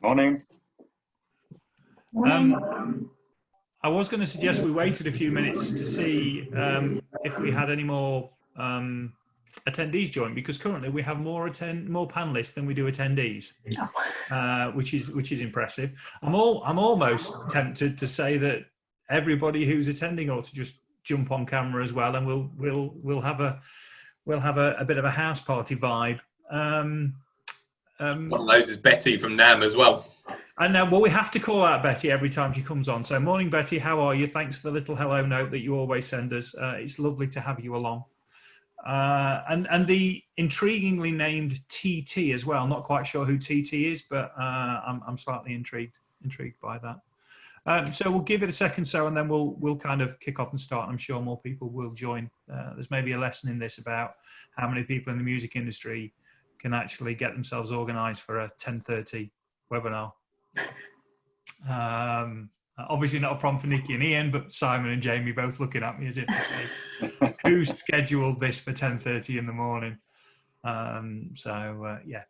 Morning. I was going to suggest we waited a few minutes to see if we had any more attendees join, because currently we have more panelists than we do attendees, which is impressive. I'm almost tempted to say that everybody who's attending ought to just jump on camera as well, and we'll have a bit of a house party vibe. One of those is Betty from NAM as well. And now, well, we have to call out Betty every time she comes on. So, morning, Betty. How are you? Thanks for the little hello note that you always send us. It's lovely to have you along. And the intriguingly named TT as well. Not quite sure who TT is, but I'm slightly intrigued by that. So we'll give it a second, and then we'll kind of kick off and start. I'm sure more people will join. There's maybe a lesson in this about how many people in the music industry can actually get themselves organised for a 10:30 webinar. Obviously not a problem for Nikki and Ian, but Simon and Jamie both looking at me as if to say, who scheduled this for 10:30 in the morning? Yeah.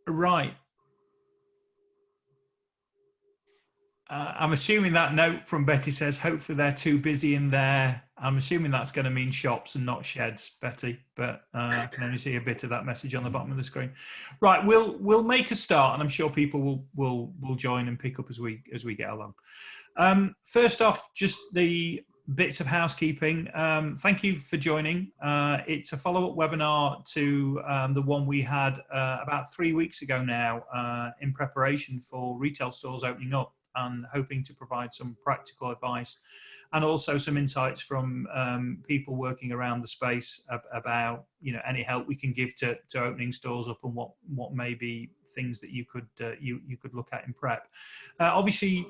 Right. I'm assuming that note from Betty says, hopefully they're too busy in there. I'm assuming that's going to mean shops and not sheds, Betty, but I can only see a bit of that message on the bottom of the screen. Right, we'll make a start, and I'm sure people will join and pick up as we get along. First off, just the bits of housekeeping. Thank you for joining. It's a follow-up webinar to the one we had about 3 weeks ago now in preparation for retail stores opening up, and hoping to provide some practical advice and also some insights from people working around the space about any help we can give to opening stores up, and what may be things that you could look at in prep. Obviously,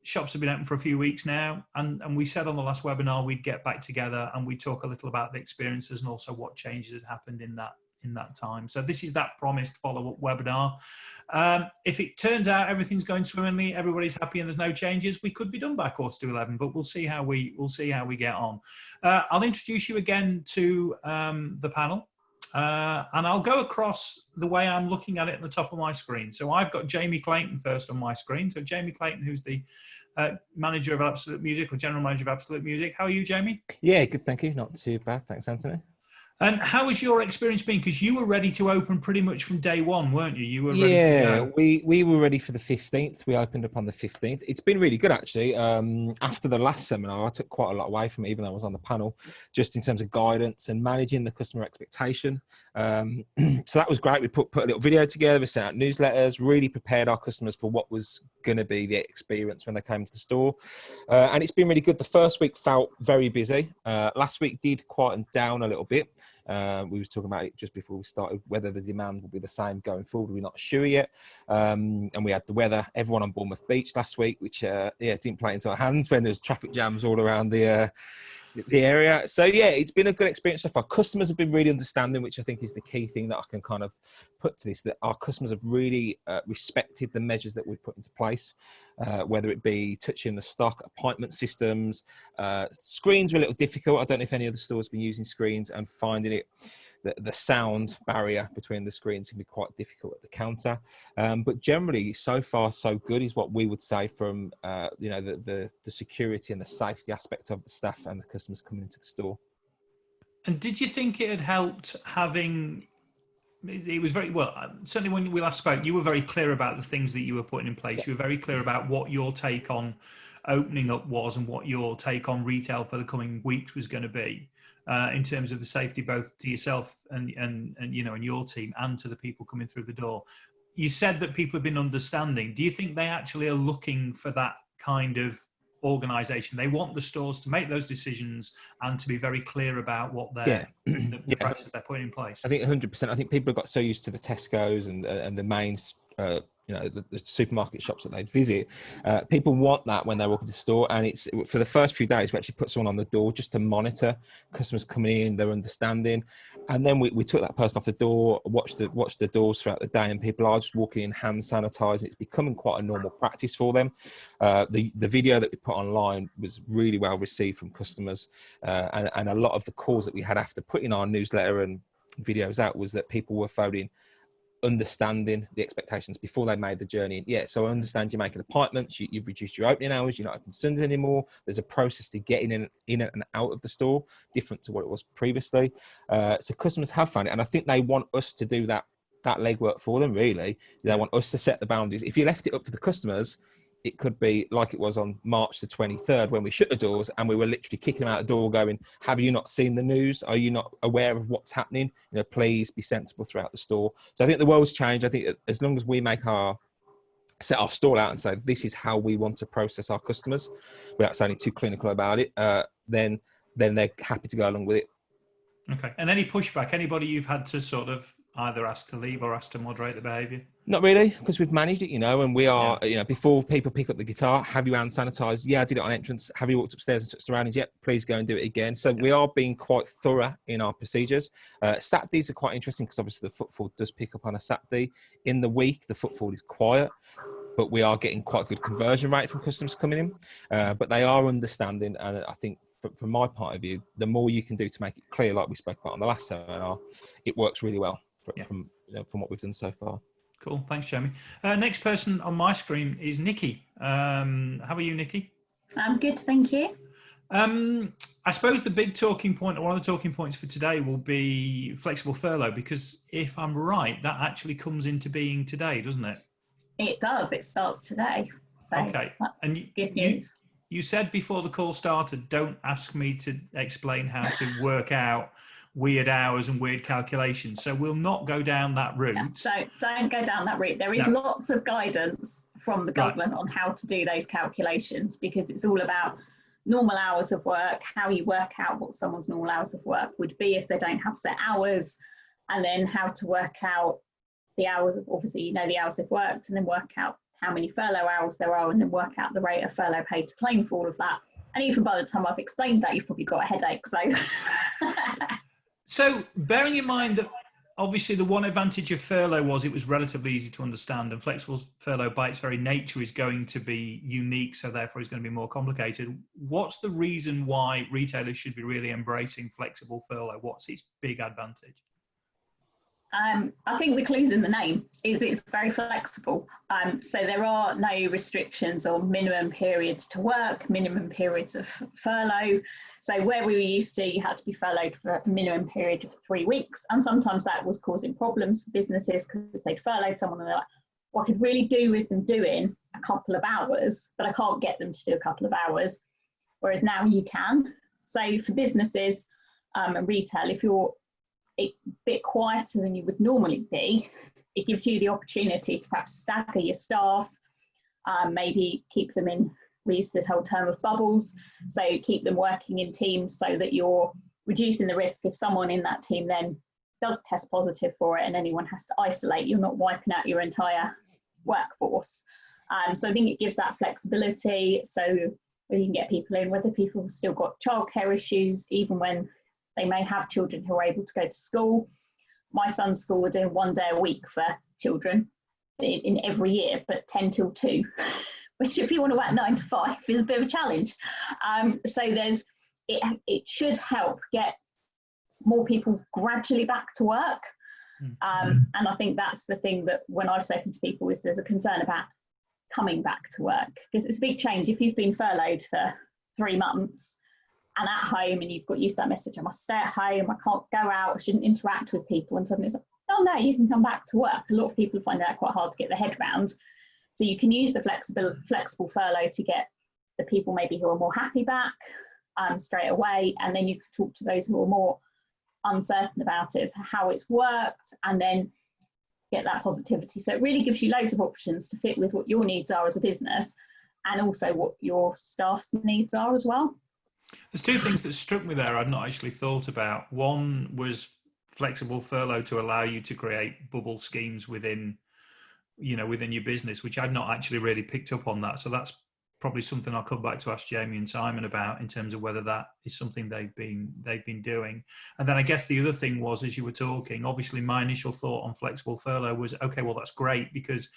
shops have been open for a few weeks now, and we said on the last webinar we'd get back together and we'd talk a little about the experiences and also what changes has happened in that time. So this is that promised follow-up webinar. If it turns out everything's going swimmingly, everybody's happy and there's no changes, we could be done by 11:15, but we'll see how we get on. I'll introduce you again to the panel, and I'll go across the way I'm looking at it at the top of my screen. So I've got Jamie Clayton first on my screen. So Jamie Clayton, who's the manager of Absolute Music, or general manager of Absolute Music. How are you, Jamie? Yeah, good, thank you. Not too bad, thanks, Anthony. And how has your experience been? Because you were ready to open pretty much from day one, weren't you? You were ready to go. We were ready for the 15th. We opened up on the 15th. It's been really good, actually. After the last seminar, I took quite a lot away from it, even though I was on the panel, just in terms of guidance and managing the customer expectation. So that was great. We put a little video together, we sent out newsletters, really prepared our customers for what was going to be the experience when they came to the store. And it's been really good. The first week felt very busy. Last week did quieten down a little bit. We was talking about it just before we started, whether the demand will be the same going forward. We're not sure yet. And we had the weather, everyone on Bournemouth Beach last week, which didn't play into our hands when there was traffic jams all around the area. So yeah, it's been a good experience so far. Customers have been really understanding, which I think is the key thing that I can kind of put to this, that our customers have really respected the measures that we've put into place, whether it be touching the stock, appointment systems. Screens are a little difficult. I don't know if any other stores have been using screens, and finding it, the sound barrier between the screens can be quite difficult at the counter. But generally, so far, so good is what we would say from the security and the safety aspect of the staff and the customers coming into the store. And did you think it had helped having? It was very well. Certainly, when we last spoke, you were very clear about the things that you were putting in place. You were very clear about what your take on opening up was and what your take on retail for the coming weeks was going to be, in terms of the safety, both to yourself and your team, and to the people coming through the door. You said that people have been understanding. Do you think they actually are looking for that kind of organisation? They want the stores to make those decisions and to be very clear about what the practices they're putting in place. I think 100%. I think people have got so used to the Tesco's and the mains, the supermarket shops that they'd visit. People want that when they walk into the store, and it's for the first few days we actually put someone on the door just to monitor customers coming in, their understanding, and then we took that person off the door, watched the doors throughout the day, and people are just walking in hand sanitizing. It's becoming quite a normal practice for them. The video that we put online was really well received from customers, and a lot of the calls that we had after putting our newsletter and videos out was that people were phoning understanding the expectations before they made the journey. Yeah, so I understand you're making appointments, you've reduced your opening hours, you're not open Sundays anymore. There's a process to getting in and out of the store, different to what it was previously. So customers have found it, and I think they want us to do that legwork for them, really. They want us to set the boundaries. If you left it up to the customers, it could be like it was on March the 23rd when we shut the doors and we were literally kicking them out the door going, have you not seen the news? Are you not aware of what's happening? Please be sensible throughout the store. So I think the world's changed. I think as long as we set our stall out and say, this is how we want to process our customers without sounding too clinical about it, then they're happy to go along with it. Okay. And any pushback, anybody you've had to sort of either ask to leave or ask to moderate the behaviour? Not really, because we've managed it, and we are, before people pick up the guitar, have you hand sanitised? Yeah, I did it on entrance. Have you walked upstairs and touched the railings? Yep, please go and do it again. So we are being quite thorough in our procedures. Saturdays are quite interesting because obviously the footfall does pick up on a Saturday. In the week, the footfall is quiet, but we are getting quite a good conversion rate from customers coming in. But they are understanding, and I think from my point of view, the more you can do to make it clear, like we spoke about on the last seminar, it works really well from what we've done so far. Cool. Thanks, Jamie. Next person on my screen is Nikki. How are you, Nikki? I'm good, thank you. I suppose the big talking point, or one of the talking points for today, will be flexible furlough, because if I'm right, that actually comes into being today, doesn't it? It does. It starts today. So okay. And good news. You said before the call started, don't ask me to explain how to work out weird hours and weird calculations. So we'll not go down that route. Yeah, don't go down that route. There is lots of guidance from the government on how to do those calculations, because it's all about normal hours of work, how you work out what someone's normal hours of work would be if they don't have set hours, and then how to work out the hours, obviously the hours they've worked, and then work out how many furlough hours there are, and then work out the rate of furlough pay to claim for all of that. And even by the time I've explained that, you've probably got a headache. So bearing in mind that obviously the one advantage of furlough was it was relatively easy to understand, and flexible furlough by its very nature is going to be unique, so therefore it's going to be more complicated. What's the reason why retailers should be really embracing flexible furlough? What's its big advantage? I think the clue's in the name, is it's very flexible. So there are no restrictions or minimum periods to work, minimum periods of furlough. So where we were used to, you had to be furloughed for a minimum period of 3 weeks. And sometimes that was causing problems for businesses because they'd furloughed someone and they're like, well, I could really do with them doing a couple of hours, but I can't get them to do a couple of hours. Whereas now you can. So for businesses and retail, if you're a bit quieter than you would normally be, it gives you the opportunity to perhaps stagger your staff, maybe keep them in, we use this whole term of bubbles, so keep them working in teams so that you're reducing the risk if someone in that team then does test positive for it and anyone has to isolate, you're not wiping out your entire workforce. So I think it gives that flexibility, so you can get people in, whether people have still got childcare issues, even when they may have children who are able to go to school. My son's school are doing 1 day a week for children in every year, but 10 till 2, which if you want to work 9 to 5 is a bit of a challenge. So it should help get more people gradually back to work. And I think that's the thing that when I've spoken to people is there's a concern about coming back to work, because it's a big change. If you've been furloughed for 3 months, and at home and you've got used to that message, I must stay at home, I can't go out, I shouldn't interact with people, and suddenly it's like, oh no, you can come back to work. A lot of people find that quite hard to get their head around. So you can use the flexible furlough to get the people maybe who are more happy back straight away, and then you can talk to those who are more uncertain about it, how it's worked, and then get that positivity. So it really gives you loads of options to fit with what your needs are as a business, and also what your staff's needs are as well. There's two things that struck me there I'd not actually thought about. One was flexible furlough to allow you to create bubble schemes within your business, which I'd not actually really picked up on that. So that's probably something I'll come back to ask Jamie and Simon about in terms of whether that is something they've been doing. And then I guess the other thing was, as you were talking, obviously my initial thought on flexible furlough was, okay, well, that's great, because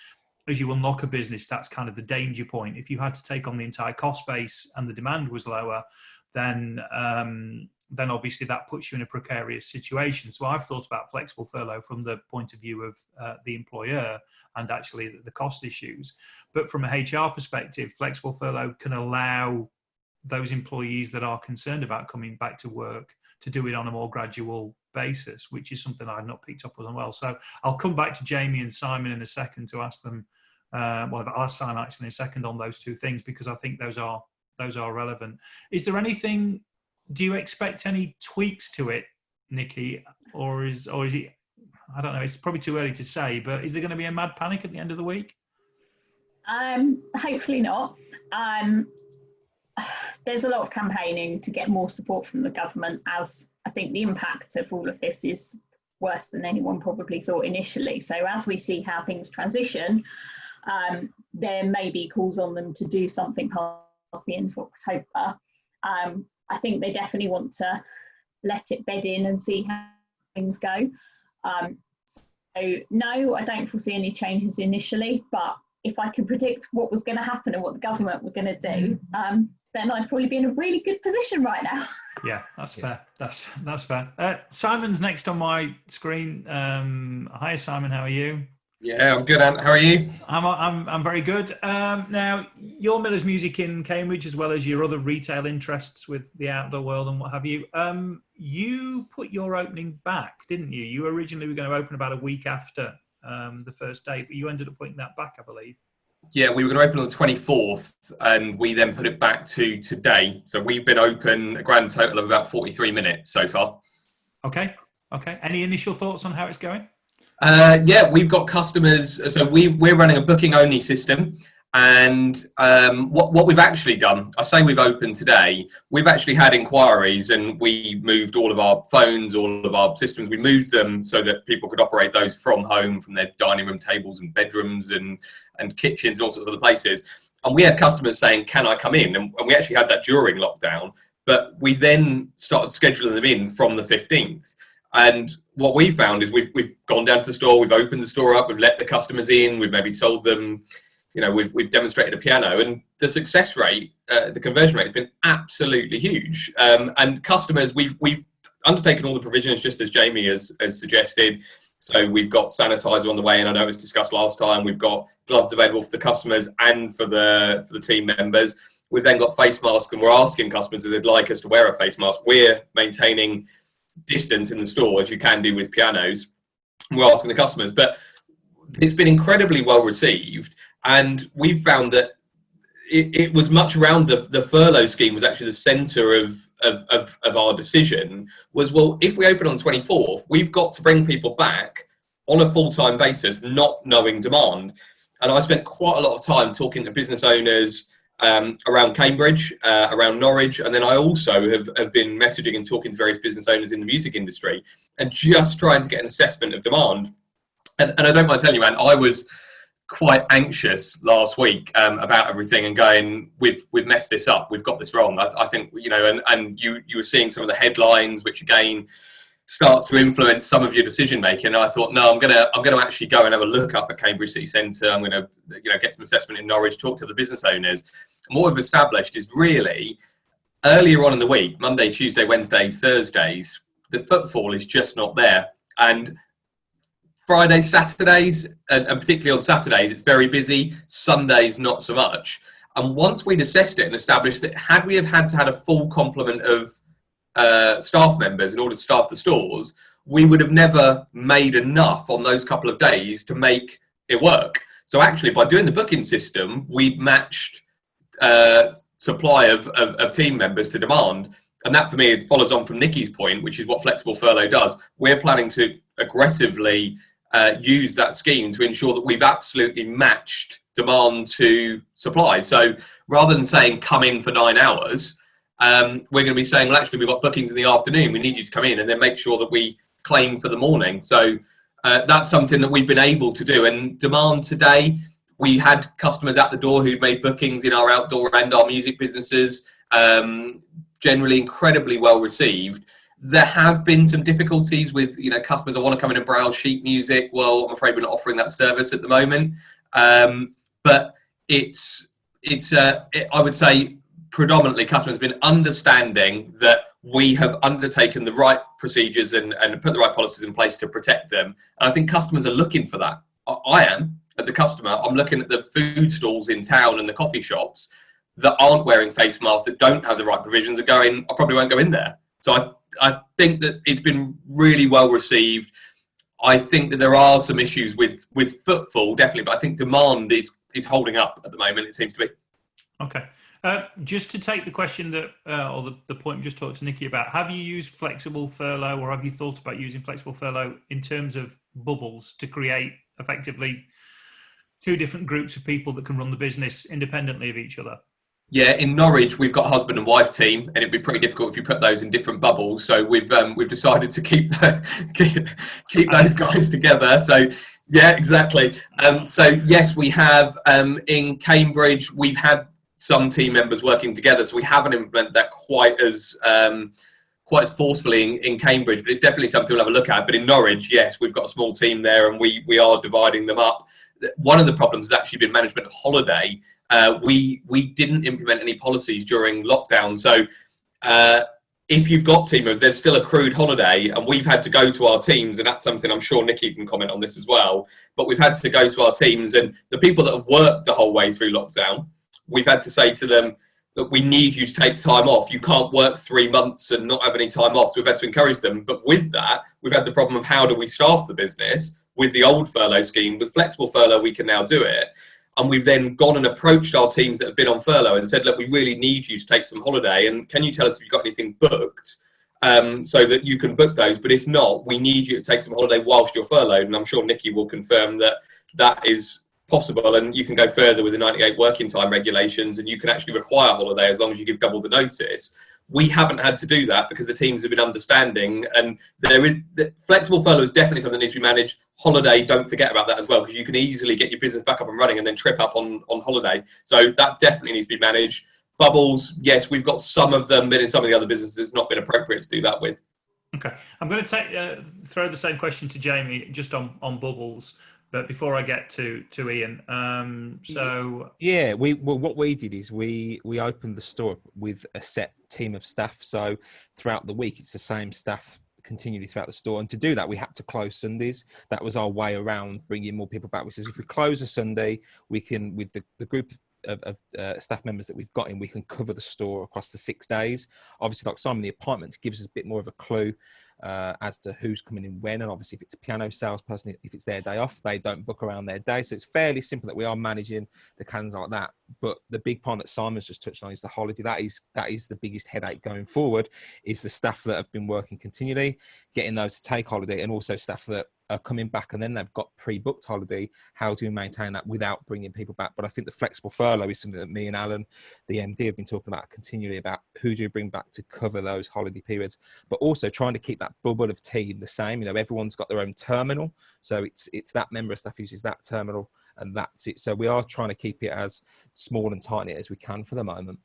as you unlock a business, that's kind of the danger point. If you had to take on the entire cost base and the demand was lower, then then obviously that puts you in a precarious situation. So I've thought about flexible furlough from the point of view of the employer and actually the cost issues. But from a HR perspective, flexible furlough can allow those employees that are concerned about coming back to work to do it on a more gradual basis, which is something I've not picked up on well. So I'll come back to Jamie and Simon in a second to ask them, well, I'll ask Simon actually in a second on those two things, because I think those are relevant. Is there anything, do you expect any tweaks to it, Nikki, or is it, I don't know, it's probably too early to say, but is there going to be a mad panic at the end of the week? Hopefully not. There's a lot of campaigning to get more support from the government, as I think the impact of all of this is worse than anyone probably thought initially. So as we see how things transition, there may be calls on them to do something past the end of October. I think they definitely want to let it bed in and see how things go. So no, I don't foresee any changes initially, but if I could predict what was going to happen and what the government were going to do, then I'd probably be in a really good position right now. Yeah, that's fair. That's fair. Simon's next on my screen. Hi, Simon. How are you? Yeah, I'm good, Ant. How are you? I'm very good. Now, you're Miller's Music in Cambridge, as well as your other retail interests with the outdoor world and what have you. You put your opening back, didn't you? You originally were going to open about a week after the first day, but you ended up putting that back, I believe. Yeah, we were going to open on the 24th, and we then put it back to today. So we've been open a grand total of about 43 minutes so far. Okay. Any initial thoughts on how it's going? Yeah, we've got customers. So we're running a booking-only system. And what we've actually done, I say we've opened today, we've actually had inquiries, and we moved all of our phones, all of our systems, we moved them so that people could operate those from home, from their dining room tables and bedrooms and kitchens and all sorts of other places. And we had customers saying, can I come in? And we actually had that during lockdown, but we then started scheduling them in from the 15th. And what we found is we've gone down to the store, we've opened the store up, we've let the customers in, we've maybe sold them, we've demonstrated a piano, and the success rate, the conversion rate has been absolutely huge. And customers, we've undertaken all the provisions just as Jamie has suggested. So we've got sanitizer on the way, and I know it was discussed last time. We've got gloves available for the customers and for the team members. We've then got face masks, and we're asking customers if they'd like us to wear a face mask. We're maintaining distance in the store, as you can do with pianos. We're asking the customers, but it's been incredibly well received. And we've found that it was much around the furlough scheme was actually the centre of our decision was, well, if we open on the 24th, we've got to bring people back on a full-time basis, not knowing demand. And I spent quite a lot of time talking to business owners around Cambridge, around Norwich, and then I also have been messaging and talking to various business owners in the music industry and just trying to get an assessment of demand. And I don't mind telling you, Anne, I was quite anxious last week about everything and going, we've messed this up, we've got this wrong. I think, and you were seeing some of the headlines, which again starts to influence some of your decision making. And I thought, no, I'm gonna actually go and have a look up at Cambridge City Centre. I'm gonna get some assessment in Norwich, talk to the business owners. And what we've established is really earlier on in the week, Monday, Tuesday, Wednesday, Thursdays, the footfall is just not there. And Fridays, Saturdays, and particularly on Saturdays, it's very busy. Sundays, not so much. And once we'd assessed it and established that had we have had to have a full complement of staff members in order to staff the stores, we would have never made enough on those couple of days to make it work. So actually, by doing the booking system, we've matched supply of team members to demand. And that, for me, it follows on from Nikki's point, which is what flexible furlough does. We're planning to aggressively use that scheme to ensure that we've absolutely matched demand to supply. So rather than saying come in for 9 hours, we're going to be saying, well, actually, we've got bookings in the afternoon. We need you to come in, and then make sure that we claim for the morning. So that's something that we've been able to do. And demand today, we had customers at the door who'd made bookings in our outdoor and our music businesses, generally incredibly well received. There have been some difficulties with, customers that want to come in and browse sheet music. Well, I'm afraid we're not offering that service at the moment. But I would say predominantly customers have been understanding that we have undertaken the right procedures and put the right policies in place to protect them. And I think customers are looking for that. I am, as a customer, I'm looking at the food stalls in town and the coffee shops that aren't wearing face masks, that don't have the right provisions, are going, I probably won't go in there. So I think that it's been really well received. I think that there are some issues with footfall, definitely, but I think demand is holding up at the moment, it seems to be. Okay. Just to take the question that, or the point we just talked to Nikki about, have you used flexible furlough, or have you thought about using flexible furlough in terms of bubbles to create effectively two different groups of people that can run the business independently of each other? Yeah, in Norwich, we've got a husband and wife team, and it'd be pretty difficult if you put those in different bubbles. So we've decided to keep those guys together. So yeah, exactly. So yes, we have in Cambridge, we've had some team members working together, so we haven't implemented that quite as forcefully in Cambridge, but it's definitely something we'll have a look at. But in Norwich, yes, we've got a small team there, and we are dividing them up. One of the problems has actually been management of holiday. We didn't implement any policies during lockdown, so if you've got team members, there's still accrued holiday, and we've had to go to our teams, and that's something I'm sure Nikki can comment on this as well, but we've had to go to our teams, and the people that have worked the whole way through lockdown, we've had to say to them that we need you to take time off. You can't work 3 months and not have any time off. So we've had to encourage them. But with that, we've had the problem of how do we staff the business with the old furlough scheme. With flexible furlough, we can now do it. And we've then gone and approached our teams that have been on furlough and said, look, we really need you to take some holiday. And can you tell us if you've got anything booked so that you can book those? But if not, we need you to take some holiday whilst you're furloughed. And I'm sure Nikki will confirm that that is possible, and you can go further with the 98 working time regulations, and you can actually require holiday as long as you give double the notice. We haven't had to do that because the teams have been understanding, and flexible furlough is definitely something that needs to be managed. Holiday, don't forget about that as well, because you can easily get your business back up and running and then trip up on holiday. So that definitely needs to be managed. Bubbles, yes, we've got some of them, but in some of the other businesses, it's not been appropriate to do that with. Okay, I'm going to throw the same question to Jamie just on bubbles. But before I get to Ian, what we did is we opened the store with a set team of staff. So throughout the week, it's the same staff continually throughout the store. And to do that, we had to close Sundays. That was our way around bringing more people back. We said if we close a Sunday, we can, with the group of staff members that we've got in, we can cover the store across the 6 days. Obviously, like Simon, the appointments gives us a bit more of a clue as to who's coming in when, and obviously if it's a piano salesperson, if it's their day off, they don't book around their day. So it's fairly simple that we are managing the calendars like that. But the big point that Simon's just touched on is the holiday. That is the biggest headache going forward, is the staff that have been working continually, getting those to take holiday, and also staff that are coming back and then they've got pre-booked holiday. How do we maintain that without bringing people back? But I think the flexible furlough is something that me and Alan, the MD, have been talking about continually, about who do you bring back to cover those holiday periods, but also trying to keep that bubble of team the same. You know, everyone's got their own terminal, so it's that member of staff uses that terminal, and that's it. So we are trying to keep it as small and tight as we can for the moment.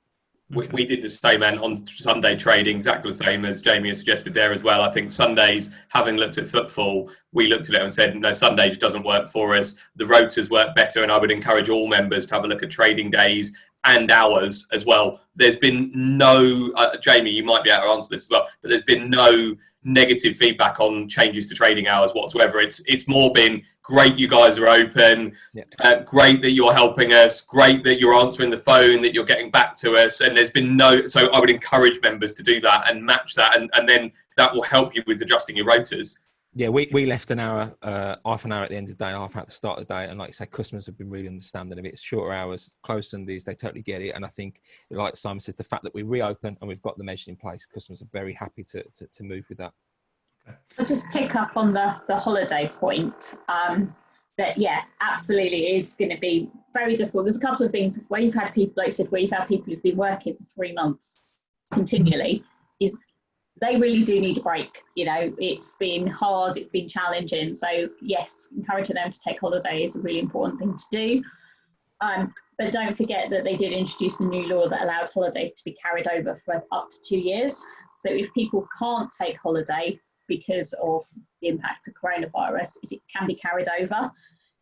We did the same on Sunday trading, exactly the same as Jamie has suggested there as well. I think Sundays, having looked at footfall, we looked at it and said, no, Sundays doesn't work for us. The rotas work better, and I would encourage all members to have a look at trading days and hours as well. There's been no, Jamie, you might be able to answer this as well, but there's been no negative feedback on changes to trading hours whatsoever. It's more been great you guys are open, great that you're helping us, great that you're answering the phone, that you're getting back to us, and there's been so I would encourage members to do that and match that, and then that will help you with adjusting your rotas. Yeah, we left an hour, half an hour at the end of the day, half an hour at the start of the day. And like I say, customers have been really understanding of it. It's shorter hours, close Sundays, they totally get it. And I think, like Simon says, the fact that we reopen and we've got the measures in place, customers are very happy to move with that. I'll just pick up on the holiday point. That, yeah, absolutely is going to be very difficult. There's a couple of things where you've had people, like I said, where you've had people who've been working for 3 months continually, is they really do need a break. You know, it's been hard, it's been challenging. So yes, encouraging them to take holiday is a really important thing to do. But don't forget that they did introduce a new law that allowed holiday to be carried over for up to 2 years. So if people can't take holiday because of the impact of coronavirus, it can be carried over.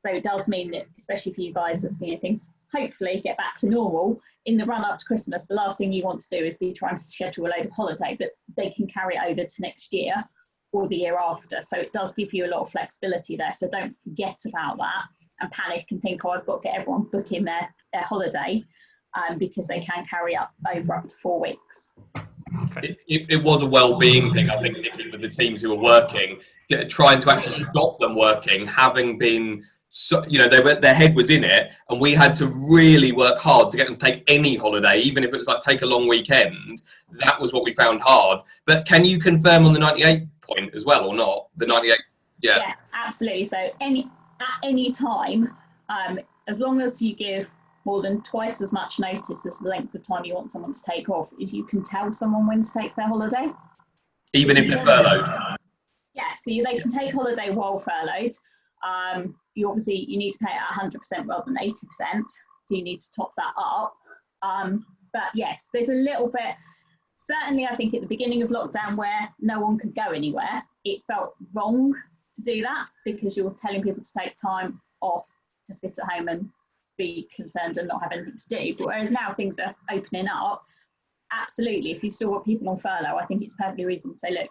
So it does mean that, especially for you guys as things hopefully get back to normal in the run up to Christmas, the last thing you want to do is be trying to schedule a load of holiday. But they can carry it over to next year or the year after. So it does give you a lot of flexibility there. So don't forget about that and panic and think, oh, I've got to get everyone booking their holiday, because they can carry over up to 4 weeks. It was a well-being thing, I think, Nikki, with the teams who were working, trying to actually stop them working, having been, so, you know, their head was in it, and we had to really work hard to get them to take any holiday, even if it was like take a long weekend. That was what we found hard. But can you confirm on the 98 point as well, or not? The 98, yeah, absolutely. So at any time, as long as you give more than twice as much notice as the length of time you want someone to take off, is you can tell someone when to take their holiday. even if they're furloughed? Yeah, so they can take holiday while furloughed. You need to pay it at 100% rather than 80%, so you need to top that up. But yes, there's a little bit, certainly I think at the beginning of lockdown where no one could go anywhere, it felt wrong to do that because you're telling people to take time off to sit at home and be concerned and not have anything to do. But whereas now things are opening up, absolutely, if you've still got people on furlough, I think it's perfectly reasonable to say, look,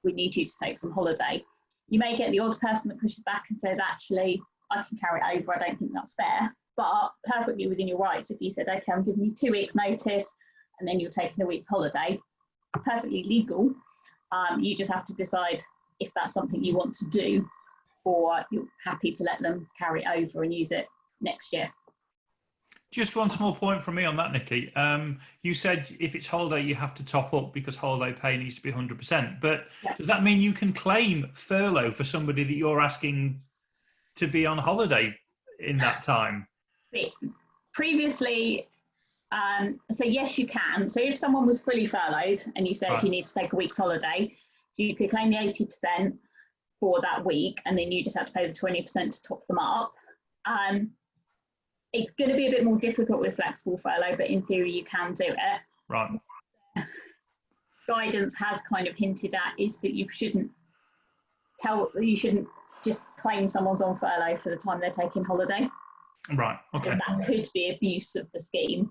we need you to take some holiday. You may get the odd person that pushes back and says, actually, I can carry it over, I don't think that's fair. But perfectly within your rights, if you said, okay, I'm giving you 2 weeks notice and then you're taking a week's holiday, perfectly legal. You just have to decide if that's something you want to do or you're happy to let them carry it over and use it next year. Just one small point from me on that, Nikki. You said if it's holiday, you have to top up because holiday pay needs to be 100%. But does that mean you can claim furlough for somebody that you're asking to be on holiday in that time? Previously, so yes, you can. So if someone was fully furloughed and you said you need to take a week's holiday, you could claim the 80% for that week, and then you just have to pay the 20% to top them up. It's going to be a bit more difficult with flexible furlough, but in theory you can do it. Right. Guidance has kind of hinted at is that you shouldn't just claim someone's on furlough for the time they're taking holiday. Right. Okay. That could be abuse of the scheme.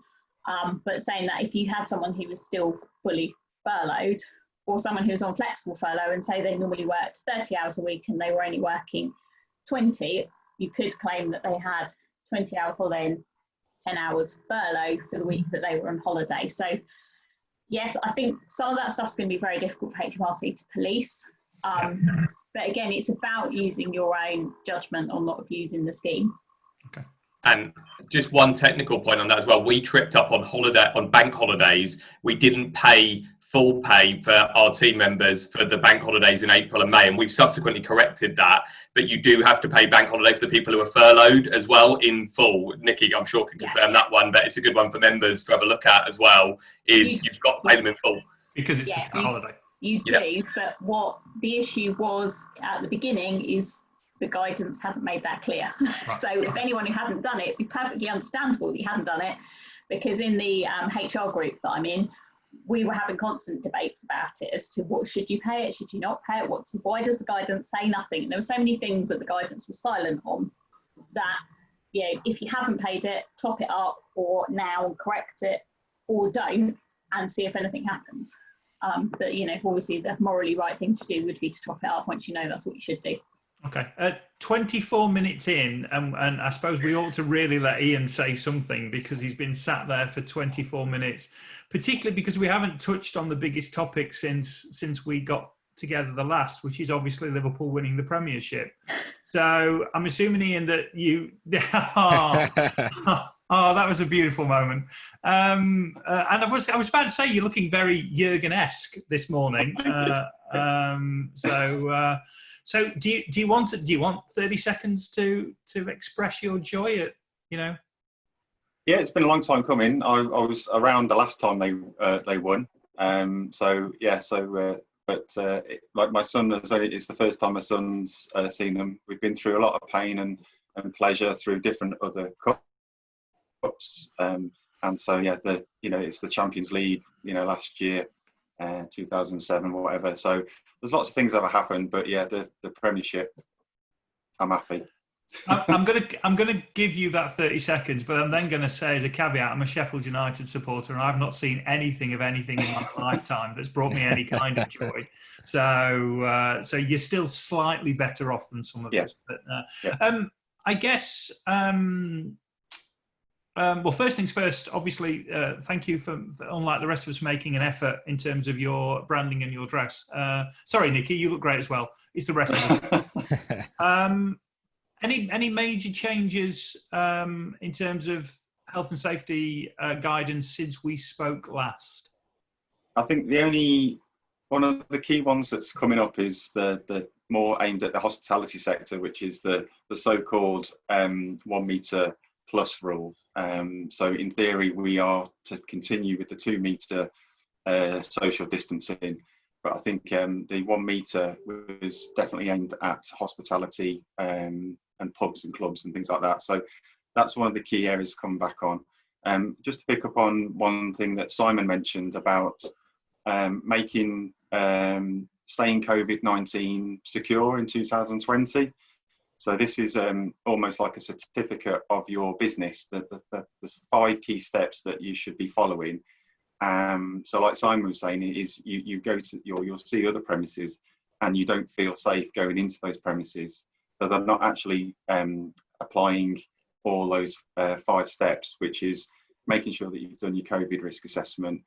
But saying that if you had someone who was still fully furloughed or someone who was on flexible furlough and say they normally worked 30 hours a week and they were only working 20, you could claim that they had 20 hours holiday and 10 hours furlough for the week that they were on holiday. So yes, I think some of that stuff's going to be very difficult for HMRC to police. But again, it's about using your own judgment on not abusing the scheme. Okay. And just one technical point on that as well. We tripped up on bank holidays. We didn't pay full pay for our team members for the bank holidays in April and May, and we've subsequently corrected that. But you do have to pay bank holiday for the people who are furloughed as well in full. Nikki, I'm sure can confirm that one, but it's a good one for members to have a look at as well, is you've got to pay them in full. Because it's just a holiday. You do, but what the issue was at the beginning is the guidance hadn't made that clear. Right. So if anyone who hadn't done it, it'd be perfectly understandable that you hadn't done it, because in the HR group that I'm in, we were having constant debates about it as to what should you pay it, should you not pay it, why does the guidance say nothing? And there were so many things that the guidance was silent on that, if you haven't paid it, top it up or now correct it or don't and see if anything happens. But obviously the morally right thing to do would be to top it up once you know that's what you should do. Okay, 24 minutes in, and I suppose we ought to really let Ian say something because he's been sat there for 24 minutes, particularly because we haven't touched on the biggest topic since we got together the last, which is obviously Liverpool winning the Premiership. So I'm assuming, Ian, that you... Oh, that was a beautiful moment. And I was about to say you're looking very Jurgen-esque this morning. So do you want 30 seconds to express your joy at, Yeah, it's been a long time coming. I was around the last time they won. Like my son it's the first time my son's seen them. We've been through a lot of pain and pleasure through different other cups. It's the Champions League, last year, 2007, whatever. So there's lots of things that have happened, but the Premiership, I'm happy. I'm gonna give you that 30 seconds, but I'm then gonna say as a caveat, I'm a Sheffield United supporter, and I've not seen anything in my lifetime that's brought me any kind of joy. So you're still slightly better off than some of us. But I guess. Well, first things first, obviously, thank you for, unlike the rest of us, making an effort in terms of your branding and your dress. Sorry, Nikki, you look great as well. It's the rest of us. Any major changes in terms of health and safety guidance since we spoke last? I think one of the key ones that's coming up is the more aimed at the hospitality sector, which is the so-called 1 metre plus rule. So in theory, we are to continue with the 2 metre social distancing, but I think the 1 metre was definitely aimed at hospitality and pubs and clubs and things like that. So that's one of the key areas to come back on. Just to pick up on one thing that Simon mentioned about making staying COVID-19 secure in 2020. So this is almost like a certificate of your business. There's 5 key steps that you should be following. So like Simon was saying, is you go to you'll see other premises and you don't feel safe going into those premises. So they're not actually applying all those 5 steps, which is making sure that you've done your COVID risk assessment,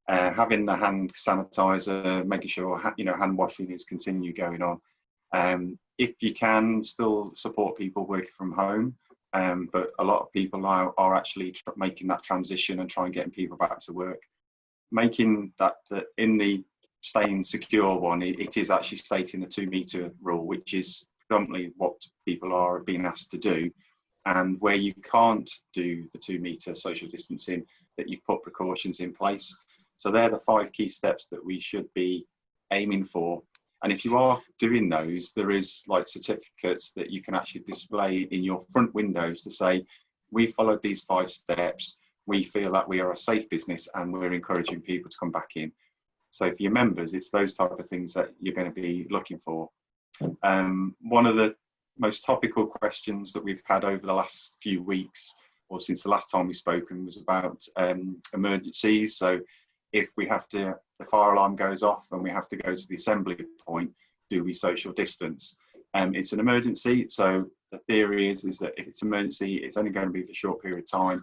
having the hand sanitizer, making sure hand washing is continue going on. If you can, still support people working from home, but a lot of people are actually making that transition and trying getting people back to work. Making that in the staying secure one, it is actually stating the 2 metre rule, which is predominantly what people are being asked to do. And where you can't do the 2 metre social distancing, that you've put precautions in place. So they're the 5 key steps that we should be aiming for. And if you are doing those, there is like certificates that you can actually display in your front windows to say, we followed these 5 steps. We feel that we are a safe business and we're encouraging people to come back in. So for your members, it's those type of things that you're going to be looking for. One of the most topical questions that we've had over the last few weeks, or since the last time we've spoken, was about emergencies. So if we have to, the fire alarm goes off and we have to go to the assembly point, do we social distance? It's an emergency, so the theory is that if it's emergency, it's only going to be for a short period of time,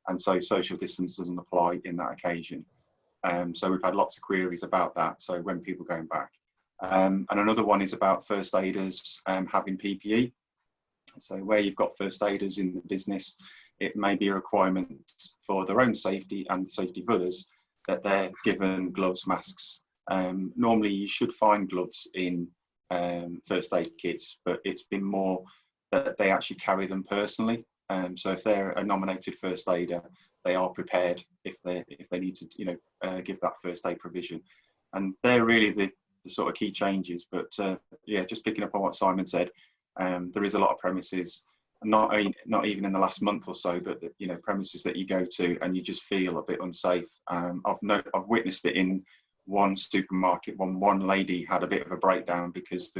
and so social distance doesn't apply in that occasion. So we've had lots of queries about that, so when people are going back. And another one is about first aiders having PPE. So where you've got first aiders in the business, it may be a requirement for their own safety and the safety of others that they're given gloves, masks. Normally you should find gloves in first aid kits, but it's been more that they actually carry them personally. So if they're a nominated first aider, they are prepared if they need to, give that first aid provision. And they're really the sort of key changes. But yeah, just picking up on what Simon said, there is a lot of premises, not even in the last month or so, but premises that you go to and you just feel a bit unsafe. I've witnessed it in one supermarket. One lady had a bit of a breakdown because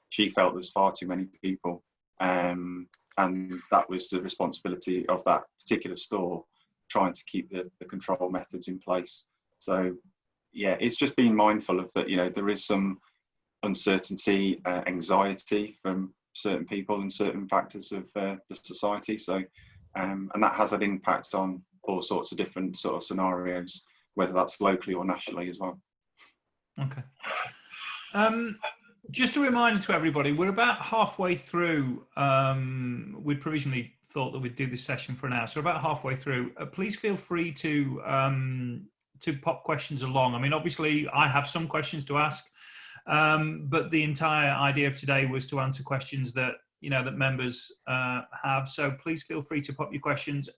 she felt there was far too many people, and that was the responsibility of that particular store, trying to keep the control methods in place. So yeah, it's just being mindful of that. There is some uncertainty, anxiety from certain people and certain factors of the society. So, and that has an impact on all sorts of different sort of scenarios, whether that's locally or nationally as well. Okay. Just a reminder to everybody, we're about halfway through. We'd provisionally thought that we'd do this session for an hour, so about halfway through. Please feel free to pop questions along. I mean, obviously, I have some questions to ask, but the entire idea of today was to answer questions that that members have. So please feel free to pop your questions.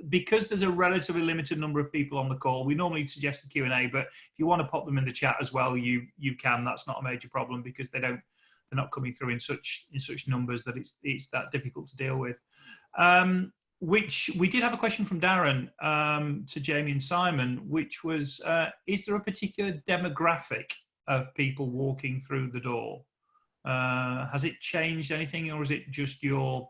Because there's a relatively limited number of people on the call, we normally suggest the Q&A, but if you want to pop them in the chat as well, you can. That's not a major problem because they're not coming through in such numbers that it's that difficult to deal with. Which we did have a question from Darren to Jamie and Simon, which was, is there a particular demographic of people walking through the door? Has it changed anything, or is it just your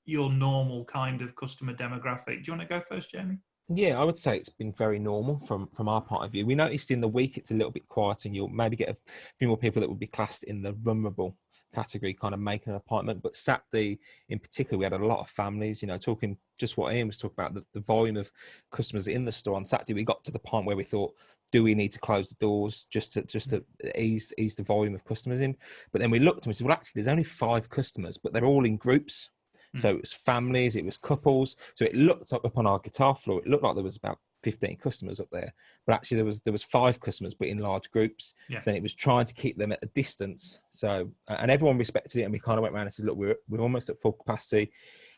your normal kind of customer demographic? Do you want to go first, Jamie? Yeah, I would say it's been very normal from our point of view. We noticed in the week it's a little bit quiet, and you'll maybe get a few more people that would be classed in the vulnerable category kind of making an appointment. But Saturday in particular, we had a lot of families, you know, talking just what Ian was talking about, the volume of customers in the store on Saturday. We got to the point where we thought, do we need to close the doors just to ease the volume of customers in? But then we looked and we said, well, actually, there's only 5 customers, but they're all in groups. So it was families, it was couples. So it looked up on our guitar floor, it looked like there was about 15 customers up there, but actually there was 5 customers, but in large groups. Yeah. So it was trying to keep them at a distance. So and everyone respected it, and we kind of went around and said, look, we're almost at full capacity,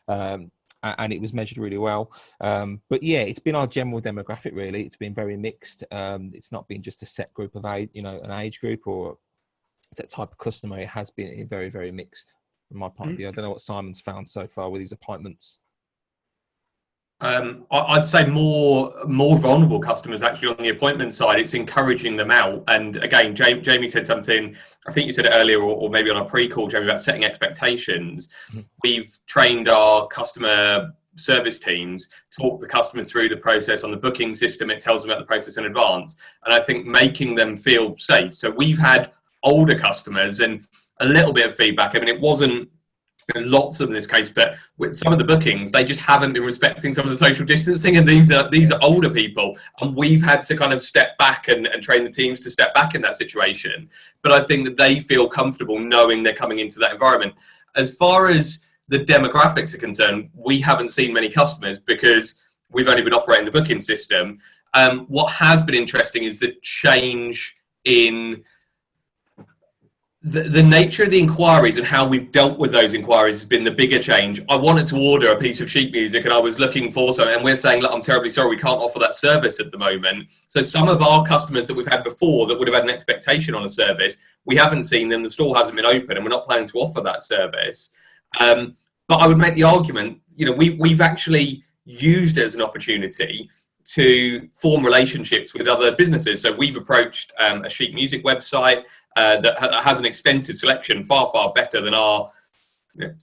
and it was measured really well. But yeah, it's been our general demographic really. It's been very mixed. It's not been just a set group of age, you know, an age group or a set type of customer. It has been very, very mixed. From my point of view, I don't know what Simon's found so far with his appointments. I'd say more vulnerable customers actually on the appointment side. It's encouraging them out. And again, Jamie said something, I think you said it earlier, or maybe on a pre-call, Jamie, about setting expectations. We've trained our customer service teams, talk the customers through the process on the booking system. It tells them about the process in advance. And I think making them feel safe. So we've had older customers and a little bit of feedback. I mean, it wasn't lots of in this case, but with some of the bookings, they just haven't been respecting some of the social distancing, and these are older people, and we've had to kind of step back and train the teams to step back in that situation. But I think that they feel comfortable knowing they're coming into that environment. As far as the demographics are concerned, we haven't seen many customers because we've only been operating the booking system. What has been interesting is the change in the nature of the inquiries and how we've dealt with those inquiries has been the bigger change. I wanted to order a piece of sheet music and I was looking for something, and we're saying, look, I'm terribly sorry, we can't offer that service at the moment. So some of our customers that we've had before that would have had an expectation on a service, we haven't seen them, the store hasn't been open, and we're not planning to offer that service. But I would make the argument, you know, we've actually used it as an opportunity to form relationships with other businesses. So we've approached a sheet music website that has an extensive selection, far better than our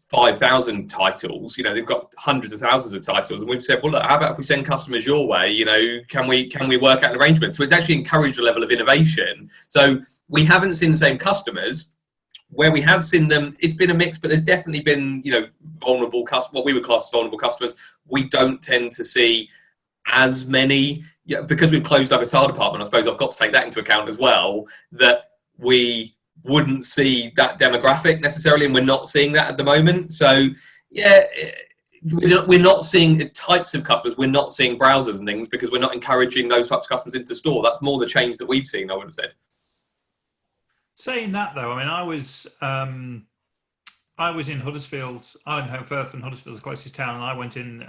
5,000 titles. You know, they've got hundreds of thousands of titles, and we've said, well, look, how about if we send customers your way? You know, can we work out an arrangement? So it's actually encouraged a level of innovation. So we haven't seen the same customers. Where we have seen them, it's been a mix, but there's definitely been, you know, vulnerable customers, what we would class as vulnerable customers. We don't tend to see as many, because we've closed our guitar department. I suppose I've got to take that into account as well, that we wouldn't see that demographic necessarily, and we're not seeing that at the moment. So yeah, we're not seeing types of customers, we're not seeing browsers and things, because we're not encouraging those types of customers into the store. That's more the change that we've seen, I would have said. Saying that though, I mean, I was in Huddersfield. I live in Home Firth, and Huddersfield's the closest town, and I went in.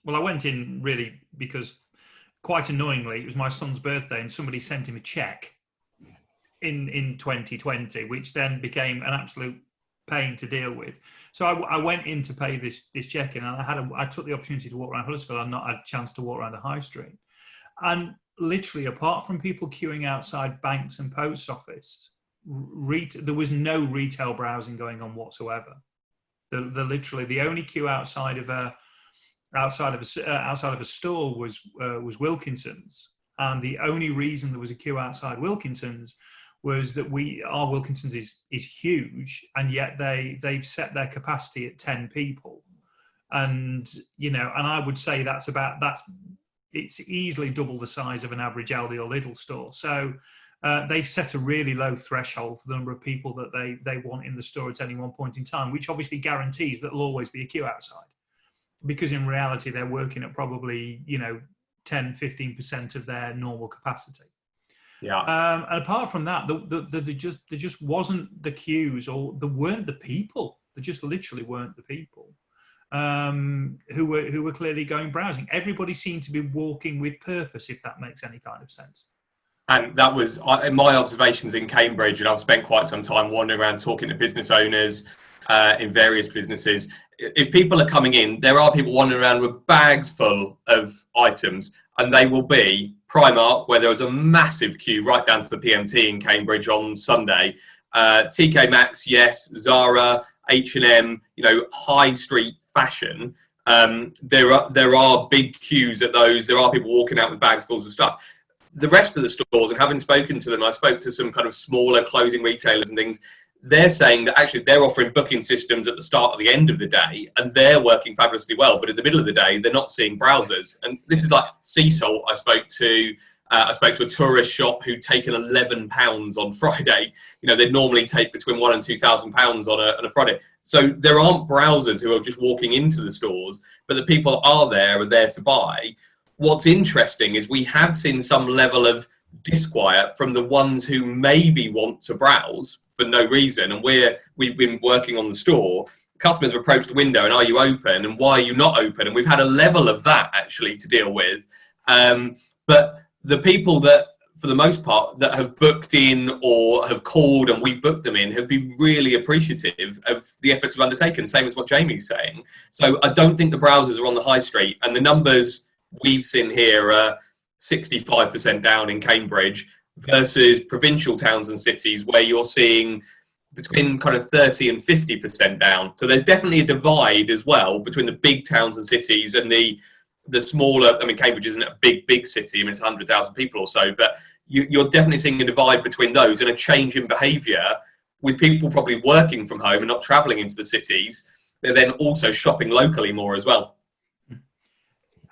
I went in really because, quite annoyingly, it was my son's birthday, and somebody sent him a cheque in 2020, which then became an absolute pain to deal with. So I went in to pay this cheque in, and I took the opportunity to walk around Huddersfield. I've not had a chance to walk around the high street, and literally, apart from people queuing outside banks and post office, there was no retail browsing going on whatsoever. Literally the only queue outside of a store was Wilkinson's, and the only reason there was a queue outside Wilkinson's was that our Wilkinson's is huge, and yet they've set their capacity at 10 people, and you know, and I would say it's easily double the size of an average Aldi or Lidl store. So they've set a really low threshold for the number of people that they want in the store at any one point in time, which obviously guarantees that there'll always be a queue outside, because in reality they're working at probably, you know, 10-15% of their normal capacity. Yeah. And apart from that, there just wasn't the queues, or there weren't the people. There just literally weren't the people who were clearly going browsing. Everybody seemed to be walking with purpose, if that makes any kind of sense. And that was in my observations in Cambridge, and I've spent quite some time wandering around talking to business owners in various businesses. If people are coming in, there are people wandering around with bags full of items, and they will be Primark, where there was a massive queue right down to the PMT in Cambridge on Sunday. TK Maxx, yes, Zara, H&M, you know, high street fashion, there are big queues at those. There are people walking out with bags full of stuff. The rest of the stores, and having spoken to them, I spoke to some kind of smaller clothing retailers and things. They're saying that actually they're offering booking systems at the start or the end of the day, and they're working fabulously well. But at the middle of the day, they're not seeing browsers. And this is like sea salt. I spoke to a tourist shop who'd taken £11 on Friday. You know, they'd normally take between £1,000 and £2,000 on a Friday. So there aren't browsers who are just walking into the stores, but the people are there to buy. What's interesting is we have seen some level of disquiet from the ones who maybe want to browse for no reason. And we've been working on the store. Customers have approached the window and, are you open? And why are you not open? And we've had a level of that actually to deal with. But the people that, for the most part, that have booked in or have called and we've booked them in have been really appreciative of the efforts we've undertaken, same as what Jamie's saying. So I don't think the browsers are on the high street, and the numbers we've seen here are 65% down in Cambridge versus provincial towns and cities where you're seeing between kind of 30 and 50% down. So there's definitely a divide as well between the big towns and cities and the smaller. I mean, Cambridge isn't a big city. I mean, it's 100,000 people or so, but you're definitely seeing a divide between those and a change in behaviour with people probably working from home and not travelling into the cities. They're then also shopping locally more as well.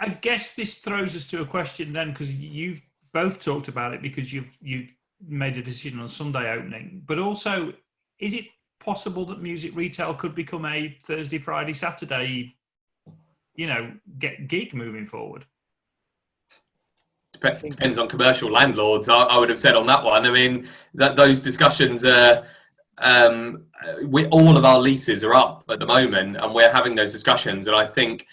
I guess this throws us to a question then, because you've both talked about it because you've made a decision on Sunday opening, but also, is it possible that music retail could become a Thursday, Friday, Saturday, gig moving forward? Depends on commercial landlords. I would have said on that one. I mean, those discussions are. All of our leases are up at the moment, and we're having those discussions. And I think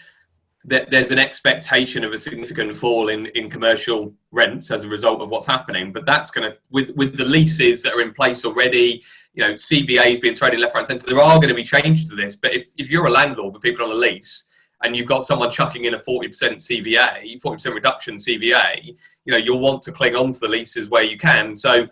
that there's an expectation of a significant fall in commercial rents as a result of what's happening. But that's going to, with the leases that are in place already, CVAs being thrown in left, right, and centre, there are going to be changes to this. But if you're a landlord with people on a lease, and you've got someone chucking in a 40% CVA, 40% reduction CVA, you'll want to cling on to the leases where you can. So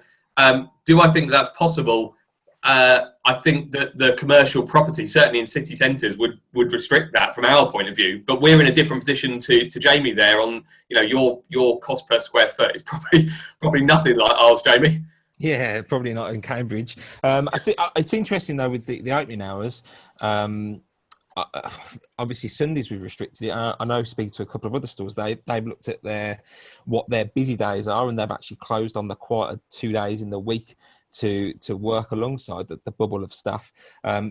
do I think that's possible? I think that the commercial property, certainly in city centres, would restrict that from our point of view. But we're in a different position to Jamie there on, your cost per square foot is probably nothing like ours, Jamie. Yeah, probably not in Cambridge. I think it's interesting though with the opening hours. Obviously Sundays we've restricted it. I know, speaking to a couple of other stores, they've looked at what their busy days are, and they've actually closed on the quieter 2 days in the week to work alongside the bubble of staff.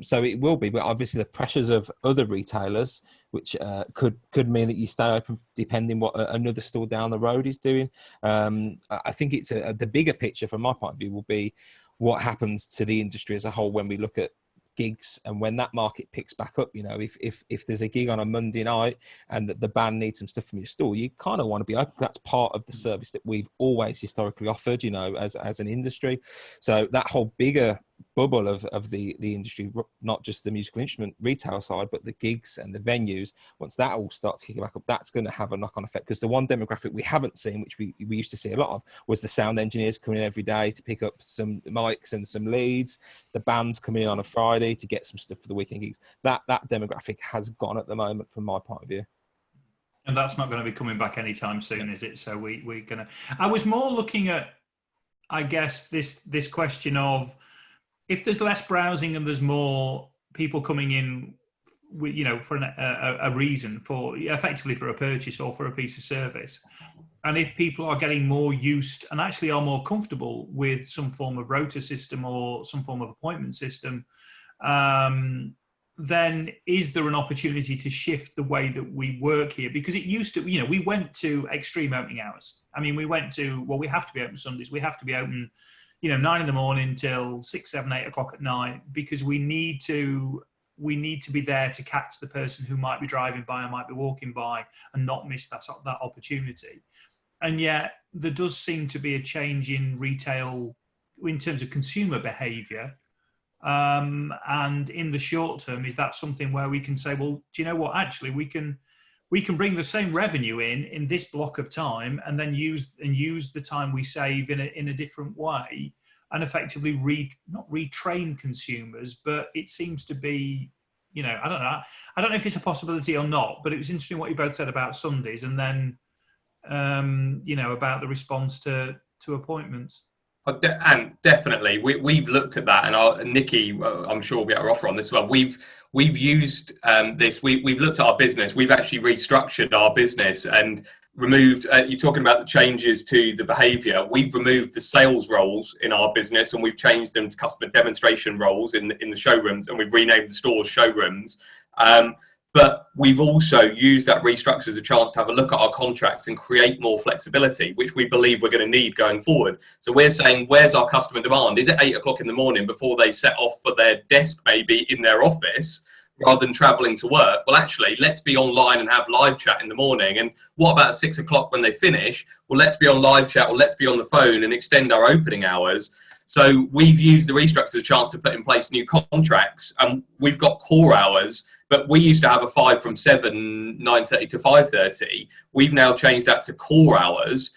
So it will be, but obviously the pressures of other retailers, which could mean that you stay open depending what another store down the road is doing. I think it's the bigger picture from my point of view will be what happens to the industry as a whole when we look at gigs, and when that market picks back up. If there's a gig on a Monday night and the band needs some stuff from your store, you kind of want to be open. That's part of the service that we've always historically offered, as an industry. So that whole bigger bubble of the industry, not just the musical instrument retail side, but the gigs and the venues, once that all starts kicking back up, that's going to have a knock-on effect. Because the one demographic we haven't seen, which we used to see a lot of, was the sound engineers coming in every day to pick up some mics and some leads, the bands coming in on a Friday to get some stuff for the weekend gigs. That demographic has gone at the moment from my point of view. And that's not going to be coming back anytime soon, is it? So we're going to... I was more looking at, I guess, this question of, if there's less browsing and there's more people coming in, for a reason, for effectively for a purchase or for a piece of service, and if people are getting more used and actually are more comfortable with some form of rota system or some form of appointment system, then is there an opportunity to shift the way that we work here? Because it used to, we went to extreme opening hours. I mean, we went to, we have to be open Sundays, we have to be open 9 a.m. till 6, 7, 8 o'clock at night, because we need to be there to catch the person who might be driving by or might be walking by and not miss that opportunity. And yet there does seem to be a change in retail in terms of consumer behaviour. And in the short term, is that something where we can say, well, do you know what? Actually, we can bring the same revenue in this block of time, and then use the time we save in a different way, and effectively not retrain consumers, but it seems to be I don't know. I don't know if it's a possibility or not, but it was interesting what you both said about Sundays, and then about the response to appointments. And definitely, we've looked at that, and Nikki, I'm sure will be able to offer on this as well. We've used this. We've looked at our business. We've actually restructured our business and removed. You're talking about the changes to the behaviour. We've removed the sales roles in our business, and we've changed them to customer demonstration roles in the showrooms, and we've renamed the stores showrooms. But we've also used that restructure as a chance to have a look at our contracts and create more flexibility, which we believe we're going to need going forward. So we're saying, where's our customer demand? Is it 8 o'clock in the morning before they set off for their desk, maybe in their office, rather than travelling to work? Well, actually, let's be online and have live chat in the morning. And what about 6 o'clock when they finish? Well, let's be on live chat, or let's be on the phone and extend our opening hours. So we've used the restructure as a chance to put in place new contracts, and we've got core hours. But we used to have a 5 from 7, 9:30 to 5:30. We've now changed that to core hours.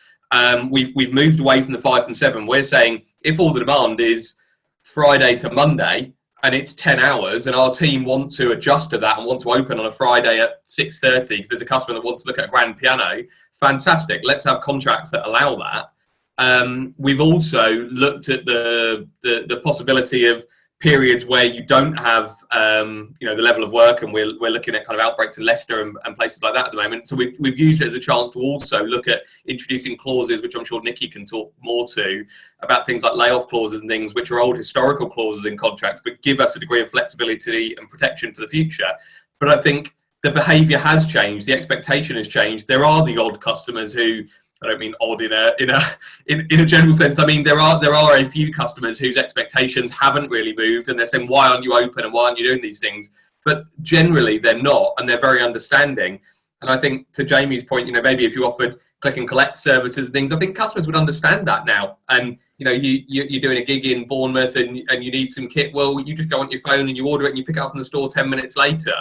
We've moved away from the 5 from 7. We're saying if all the demand is Friday to Monday and it's 10 hours, and our team want to adjust to that and want to open on a Friday at 6:30 because there's a customer that wants to look at a grand piano, fantastic. Let's have contracts that allow that. We've also looked at the possibility of periods where you don't have the level of work, and we're looking at kind of outbreaks in Leicester and places like that at the moment. So we've used it as a chance to also look at introducing clauses, which I'm sure Nikki can talk more to, about things like layoff clauses and things which are old historical clauses in contracts, but give us a degree of flexibility and protection for the future. But I think the behaviour has changed, the expectation has changed. There are the odd customers who, I don't mean odd in a general sense. I mean there are a few customers whose expectations haven't really moved, and they're saying, why aren't you open and why aren't you doing these things? But generally they're not, and they're very understanding. And I think to Jamie's point, maybe if you offered click and collect services and things, I think customers would understand that now. And you're doing a gig in Bournemouth and you need some kit. Well, you just go on your phone and you order it and you pick it up in the store 10 minutes later.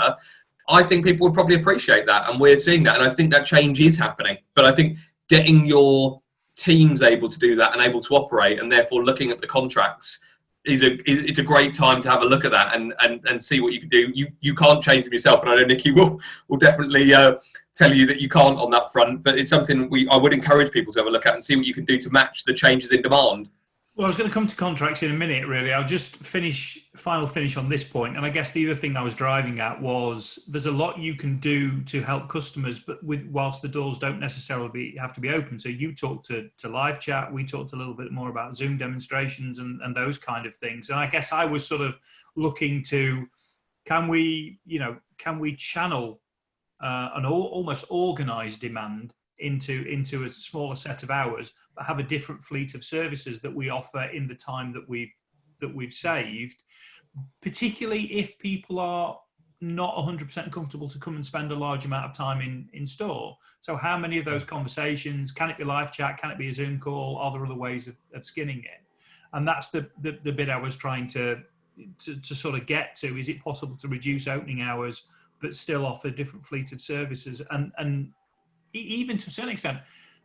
I think people would probably appreciate that, and we're seeing that, and I think that change is happening. But I think getting your teams able to do that and able to operate, and therefore looking at the contracts, it's a great time to have a look at that and see what you can do. You can't change them yourself, and I know Nikki will definitely tell you that you can't on that front, but it's something I would encourage people to have a look at and see what you can do to match the changes in demand. Well, I was going to come to contracts in a minute, really. I'll just final finish on this point. And I guess the other thing I was driving at was there's a lot you can do to help customers, but whilst the doors don't necessarily have to be open. So you talked to live chat. We talked a little bit more about Zoom demonstrations and those kind of things. And I guess I was sort of looking to, can we channel an almost organised demand into a smaller set of hours, but have a different fleet of services that we offer in the time that we've saved, particularly if people are not 100% comfortable to come and spend a large amount of time in store. So how many of those conversations, can it be live chat, can it be a Zoom call, are there other ways of skinning it? And that's the bit I was trying to sort of get to. Is it possible to reduce opening hours but still offer a different fleet of services, and even to a certain extent,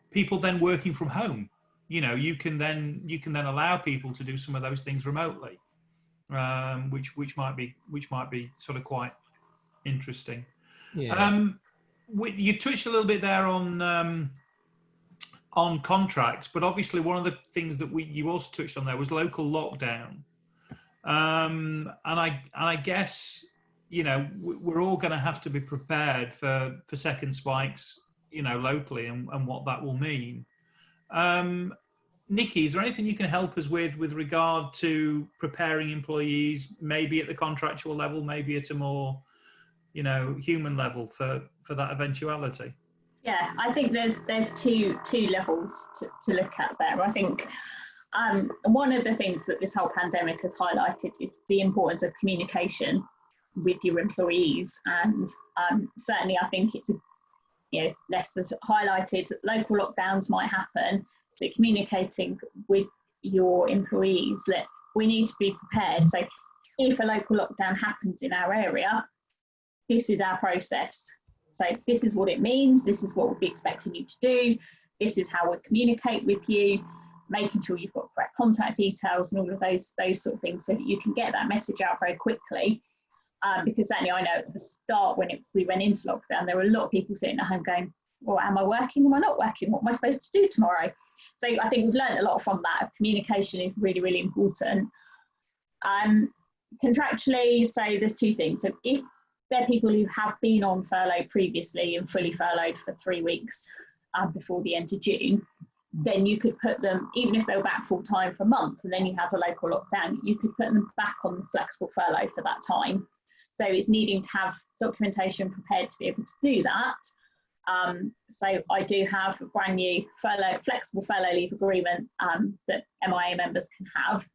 people then working from home, you can then allow people to do some of those things remotely, which might be sort of quite interesting. Yeah. You touched a little bit there on contracts, but obviously one of the things that you also touched on there was local lockdown, and I guess we're all going to have to be prepared for second spikes, locally, and what that will mean. Nikki, is there anything you can help us with regard to preparing employees, maybe at the contractual level, maybe at a more, human level for that eventuality? Yeah, I think there's two levels to look at there. I think one of the things that this whole pandemic has highlighted is the importance of communication with your employees, and certainly I think it's Leicester's highlighted local lockdowns might happen, so communicating with your employees that we need to be prepared. So if a local lockdown happens in our area, this is our process. So this is what it means, this is what we'll be expecting you to do, this is how we'll communicate with you, making sure you've got correct contact details and all of those sort of things, so that you can get that message out very quickly. Because certainly I know at the start when we went into lockdown, there were a lot of people sitting at home going, well, am I working? Am I not working? What am I supposed to do tomorrow? So I think we've learned a lot from that. Communication is really, really important. Contractually, so there's two things. So if there are people who have been on furlough previously and fully furloughed for 3 weeks before the end of June, then you could put them, even if they were back full time for a month and then you had a local lockdown, you could put them back on flexible furlough for that time. So it's needing to have documentation prepared to be able to do that. So I do have a brand new flexible furlough leave agreement that MIA members can have,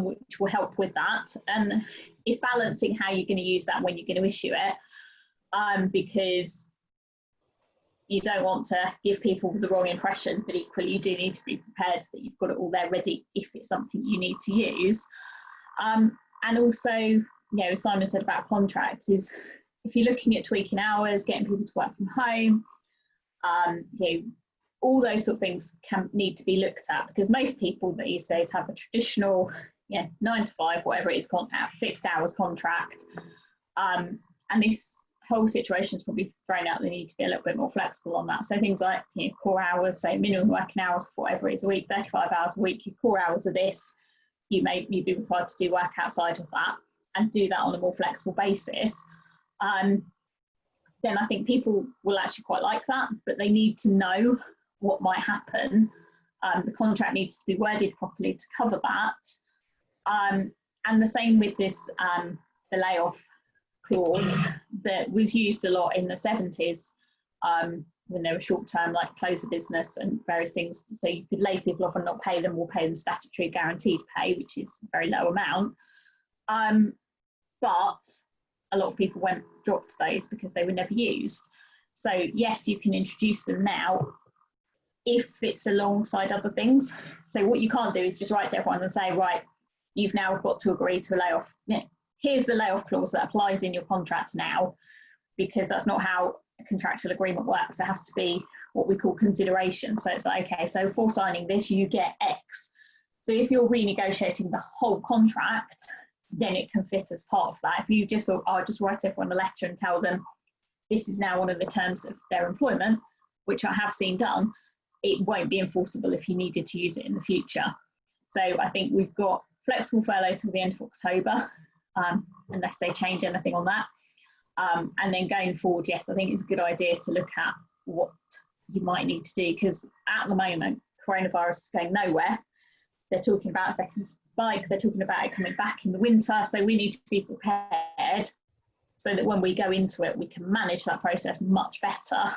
which will help with that. And it's balancing how you're going to use that when you're going to issue it, because you don't want to give people the wrong impression, but equally you do need to be prepared that you've got it all there ready if it's something you need to use. And also, Simon said about contracts is if you're looking at tweaking hours, getting people to work from home, all those sort of things can need to be looked at, because most people these days have a traditional 9 to 5, whatever it is, fixed hours contract. And this whole situation is probably thrown out the need to be a little bit more flexible on that. So things like core hours, so minimum working hours for whatever it is a week, 35 hours a week, your core hours are this, you'd be required to do work outside of that and do that on a more flexible basis. Then I think people will actually quite like that, but they need to know what might happen. The contract needs to be worded properly to cover that. And the same with this, the layoff clause that was used a lot in the 70s when there were short-term, like close a business and various things. So you could lay people off and not pay them, or pay them statutory guaranteed pay, which is a very low amount. But a lot of people dropped those because they were never used. So yes, you can introduce them now if it's alongside other things. So what you can't do is just write to everyone and say, right, you've now got to agree to a layoff. Here's the layoff clause that applies in your contract now, because that's not how a contractual agreement works. There has to be what we call consideration. So it's like, okay, so for signing this, you get X. So if you're renegotiating the whole contract, then it can fit as part of that. If you just thought, I'll just write everyone a letter and tell them this is now one of the terms of their employment, which I have seen done, it won't be enforceable if you needed to use it in the future. So I think we've got flexible furlough till the end of October, unless they change anything on that. And then going forward, yes, I think it's a good idea to look at what you might need to do, because at the moment, coronavirus is going nowhere. They're talking about a second spike, they're talking about it coming back in the winter, so we need to be prepared so that when we go into it, we can manage that process much better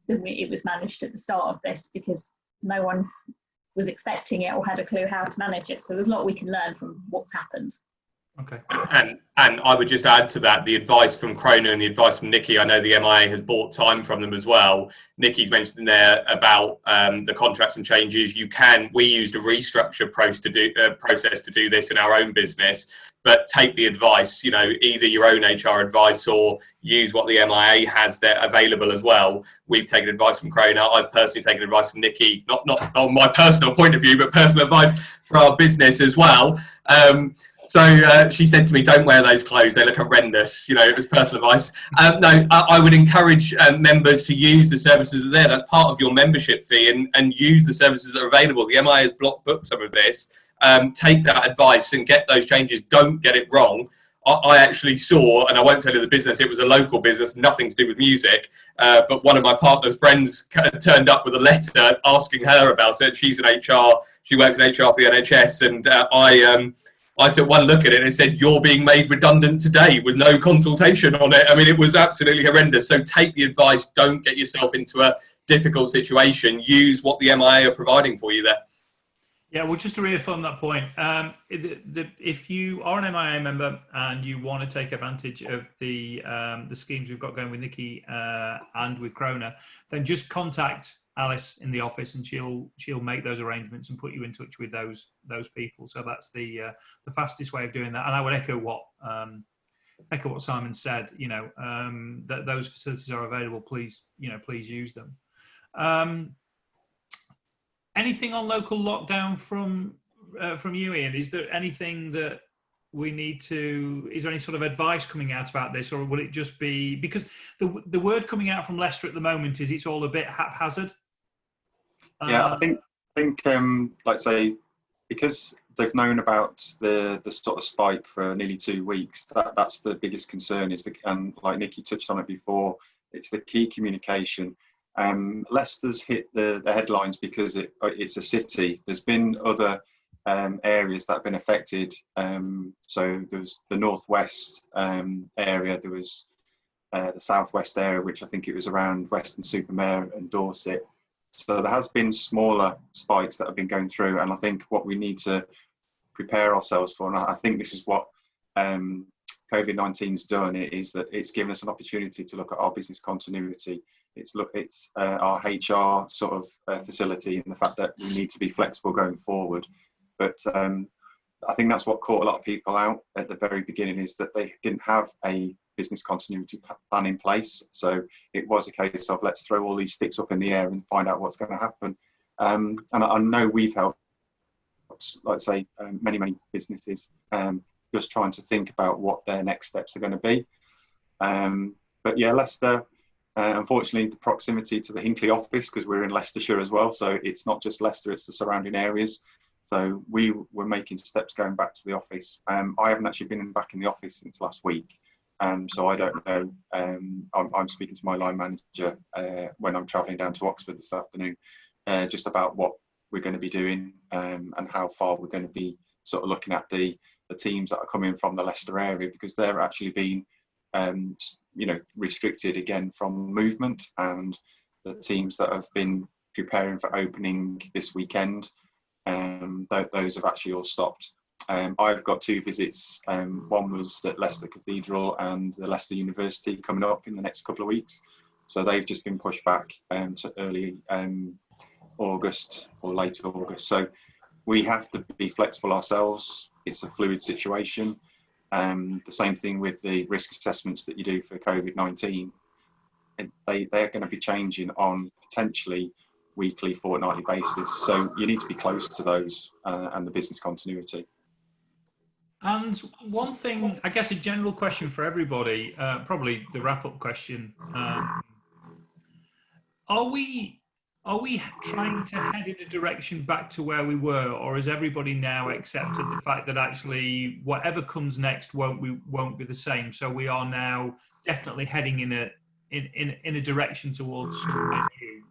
than it was managed at the start of this, because no one was expecting it or had a clue how to manage it. So there's a lot we can learn from what's happened. Okay. And I would just add to that, the advice from Krona and the advice from Nikki, I know the MIA has bought time from them as well. Nikki's mentioned in there about the contracts and changes. We used a restructure process to do this in our own business, but take the advice, either your own HR advice or use what the MIA has there available as well. We've taken advice from Krona. I've personally taken advice from Nikki, not on my personal point of view, but personal advice for our business as well. So she said to me, don't wear those clothes, they look horrendous. It was personal advice. No, I would encourage members to use the services that are there. That's part of your membership fee, and use the services that are available. The MIA has booked some of this. Take that advice and get those changes. Don't get it wrong. I actually saw, and I won't tell you the business, it was a local business, nothing to do with music, but one of my partner's friends turned up with a letter asking her about it. She's in HR, she works in HR for the NHS, and I took one look at it and it said, you're being made redundant today, with no consultation on it. I mean, it was absolutely horrendous. So take the advice, don't get yourself into a difficult situation. Use what the MIA are providing for you there. Yeah, well, just to reaffirm that point, if you are an MIA member and you want to take advantage of the schemes we've got going with Nikki and with Krona, then just contact Alice in the office and she'll make those arrangements and put you in touch with those people. So that's the fastest way of doing that. And I would echo what Simon said. That those facilities are available. Please use them. Anything on local lockdown from you, Ian? Is there anything that we need to, is there any sort of advice coming out about this, or will it just be, because the word coming out from Leicester at the moment is it's all a bit haphazard? Yeah, I think like say, because they've known about the sort of spike for nearly 2 weeks, that's the biggest concern, is and like Nikki touched on it before, it's the key communication. Leicester's hit the headlines because it's a city. There's been other areas that have been affected. So there was the northwest area, there was the southwest area, which I think it was around Weston-super-Mare and Dorset. So there has been smaller spikes that have been going through, and I think what we need to prepare ourselves for, and I think this is what COVID-19's done, is that it's given us an opportunity to look at our business continuity. It's our HR sort of facility, and the fact that we need to be flexible going forward. But I think that's what caught a lot of people out at the very beginning, is that they didn't have a business continuity plan in place. So it was a case of, let's throw all these sticks up in the air and find out what's going to happen. And I know we've helped, like say, many businesses just trying to think about what their next steps are going to be. But yeah, Leicester, unfortunately, the proximity to the Hinckley office, because we're in Leicestershire as well, so it's not just Leicester, it's the surrounding areas. So we were making steps going back to the office. I haven't actually been back in the office since last week. So I don't know. I'm speaking to my line manager when I'm travelling down to Oxford this afternoon, just about what we're going to be doing and how far we're going to be sort of looking at the teams that are coming from the Leicester area, because they're actually being restricted again from movement, and the teams that have been preparing for opening this weekend, those have actually all stopped. I've got 2 visits. One was at Leicester Cathedral and the Leicester University coming up in the next couple of weeks. So they've just been pushed back to early August or late August. So we have to be flexible ourselves. It's a fluid situation. The same thing with the risk assessments that you do for COVID-19. They're going to be changing on potentially weekly, fortnightly basis. So you need to be close to those and the business continuity. And one thing, I guess a general question for everybody, probably the wrap-up question, are we trying to head in a direction back to where we were, or has everybody now accepted the fact that actually whatever comes next won't be the same? So we are now definitely heading in a direction towards somewhere new.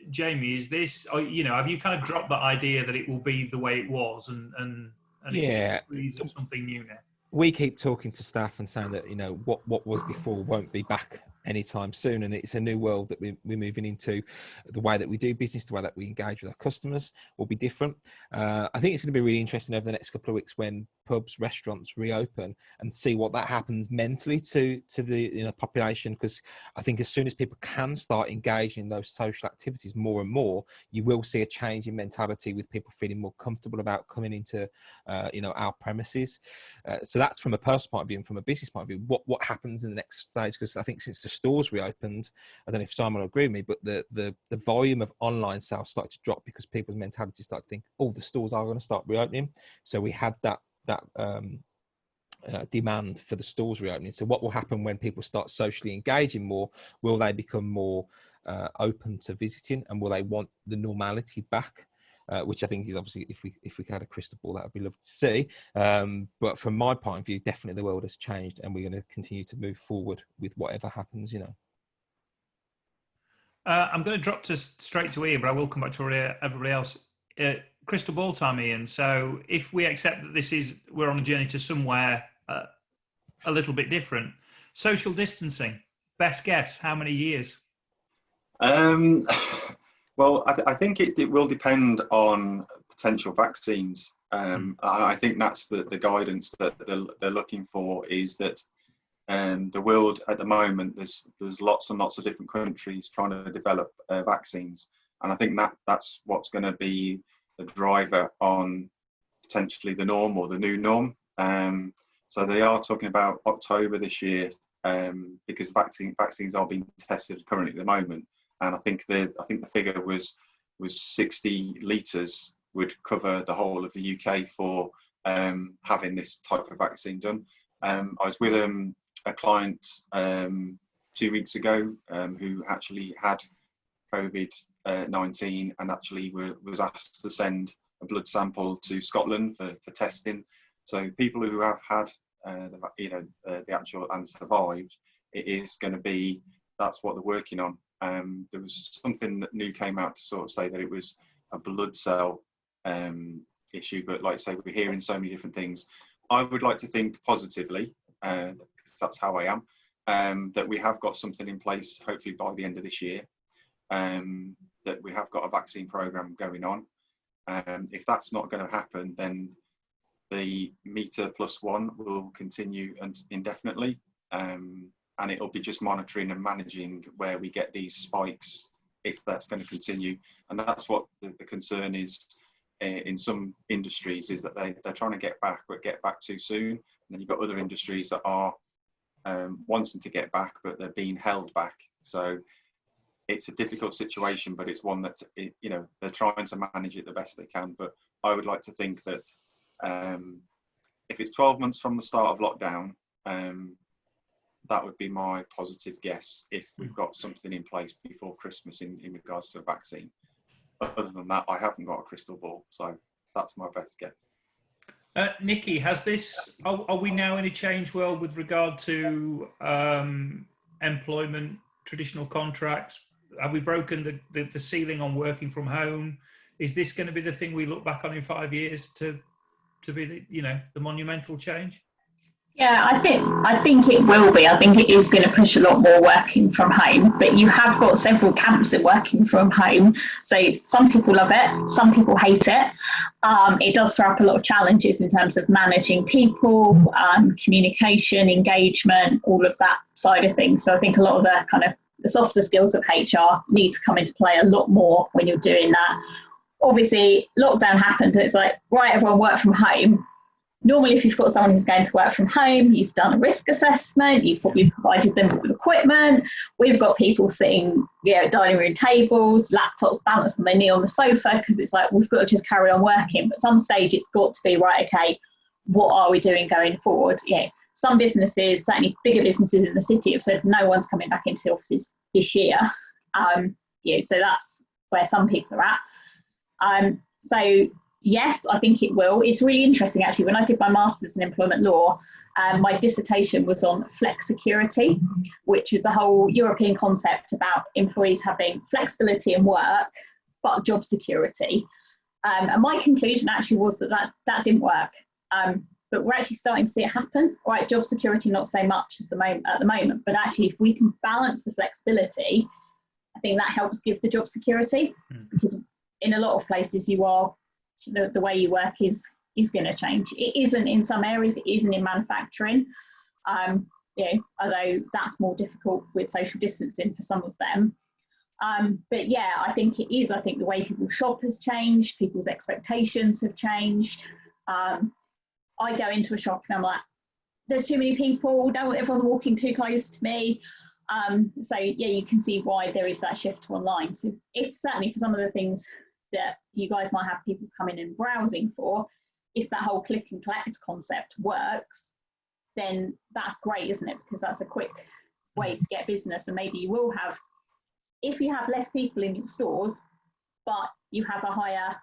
Jamie, is this, have you kind of dropped that idea that it will be the way it was, and yeah, it's something new now? We keep talking to staff and saying that what was before won't be back anytime soon, and it's a new world that we're moving into. The way that we do business, the way that we engage with our customers will be different. I think it's going to be really interesting over the next couple of weeks when pubs, restaurants reopen, and see what that happens mentally to the population, because I think as soon as people can start engaging in those social activities more and more, you will see a change in mentality, with people feeling more comfortable about coming into our premises. So that's from a personal point of view, and from a business point of view, what happens in the next stage, because I think since the stores reopened, I don't know if Simon will agree with me, but the volume of online sales started to drop because people's mentality started to think, oh, the stores are going to start reopening. So we had that demand for the stores reopening. So what will happen when people start socially engaging more? Will they become more open to visiting, and will they want the normality back? Which I think is obviously, if we had a crystal ball, that would be lovely to see. But from my point of view, definitely the world has changed, and we're going to continue to move forward with whatever happens. I'm going to drop straight to Ian, but I will come back to everybody else. Crystal ball time, Ian. So if we accept that we're on a journey to somewhere a little bit different, social distancing, best guess, how many years? Well, I think it will depend on potential vaccines. I think that's the guidance that they're looking for, is that the world at the moment, there's lots and lots of different countries trying to develop vaccines. And I think that's what's going to be the driver on potentially the norm or the new norm. So they are talking about October this year, because vaccines are being tested currently at the moment. And I think the figure was 60 litres would cover the whole of the UK for having this type of vaccine done. I was with a client 2 weeks ago who actually had COVID-19 and actually was asked to send a blood sample to Scotland for testing. So people who have had the actual and survived, it is going to be, that's what they're working on. There was something that new came out to sort of say that it was a blood cell issue, but like I say, we're hearing so many different things. I would like to think positively, because that's how I am, that we have got something in place, hopefully by the end of this year, that we have got a vaccine program going on. If that's not going to happen, then the meter+1 will continue indefinitely, and it'll be just monitoring and managing where we get these spikes, if that's going to continue. And that's what the concern is in some industries, is that they're trying to get back, but get back too soon. And then you've got other industries that are wanting to get back, but they're being held back. So it's a difficult situation, but it's one that, they're trying to manage it the best they can. But I would like to think that if it's 12 months from the start of lockdown, that would be my positive guess, if we've got something in place before Christmas in regards to a vaccine. Other than that, I haven't got a crystal ball, so that's my best guess. Nikki, are we now in a changed world with regard to employment, traditional contracts? Have we broken the ceiling on working from home? Is this going to be the thing we look back on in 5 years to be the monumental change? Yeah, I think it will be. I think it is going to push a lot more working from home, but you have got several camps in working from home. So some people love it, some people hate it. It does throw up a lot of challenges in terms of managing people, communication, engagement, all of that side of things. So I think a lot of the kind of the softer skills of HR need to come into play a lot more when you're doing that. Obviously, lockdown happened, and it's like, right, everyone work from home. Normally, if you've got someone who's going to work from home, you've done a risk assessment, you've probably provided them with equipment. We've got people sitting at dining room tables, laptops balanced on their knee on the sofa, because it's like, we've got to just carry on working. But at some stage, it's got to be, right, okay, what are we doing going forward? Some businesses, certainly bigger businesses in the city, have said no one's coming back into the offices this year. So that's where some people are at. So yes, I think it will. It's really interesting, actually. When I did my master's in employment law, my dissertation was on flexicurity, which is a whole European concept about employees having flexibility in work, but job security. And my conclusion actually was that didn't work. But we're actually starting to see it happen. Right, job security, not so much at the moment, but actually if we can balance the flexibility, I think that helps give the job security, because in a lot of places the way you work is going to change. It isn't in some areas, it isn't in manufacturing, although that's more difficult with social distancing for some of them. But yeah, I think it is. I think the way people shop has changed, people's expectations have changed. I go into a shop and I'm like, there's too many people, everyone's walking too close to me. So yeah, you can see why there is that shift to online. So certainly for some of the things that you guys might have people coming and browsing for, if that whole click and collect concept works, then that's great, isn't it? Because that's a quick way to get business. And maybe you will have, if you have less people in your stores, but you have a higher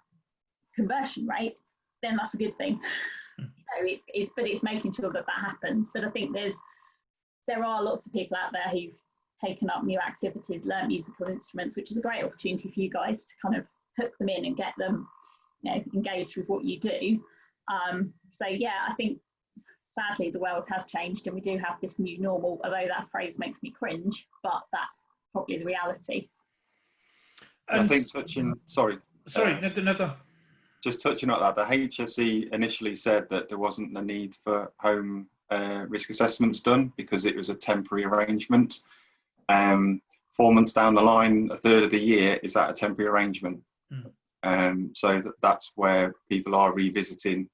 conversion rate, then that's a good thing. So it's making sure that happens. But I think there are lots of people out there who've taken up new activities, learned musical instruments, which is a great opportunity for you guys to kind of hook them in and get them engaged with what you do. So yeah, I think sadly the world has changed and we do have this new normal, although that phrase makes me cringe, but that's probably the reality. I think no. Just touching on that, the HSE initially said that there wasn't the need for home risk assessments done because it was a temporary arrangement. 4 months down the line, a third of the year, is that a temporary arrangement? So that's where people are revisiting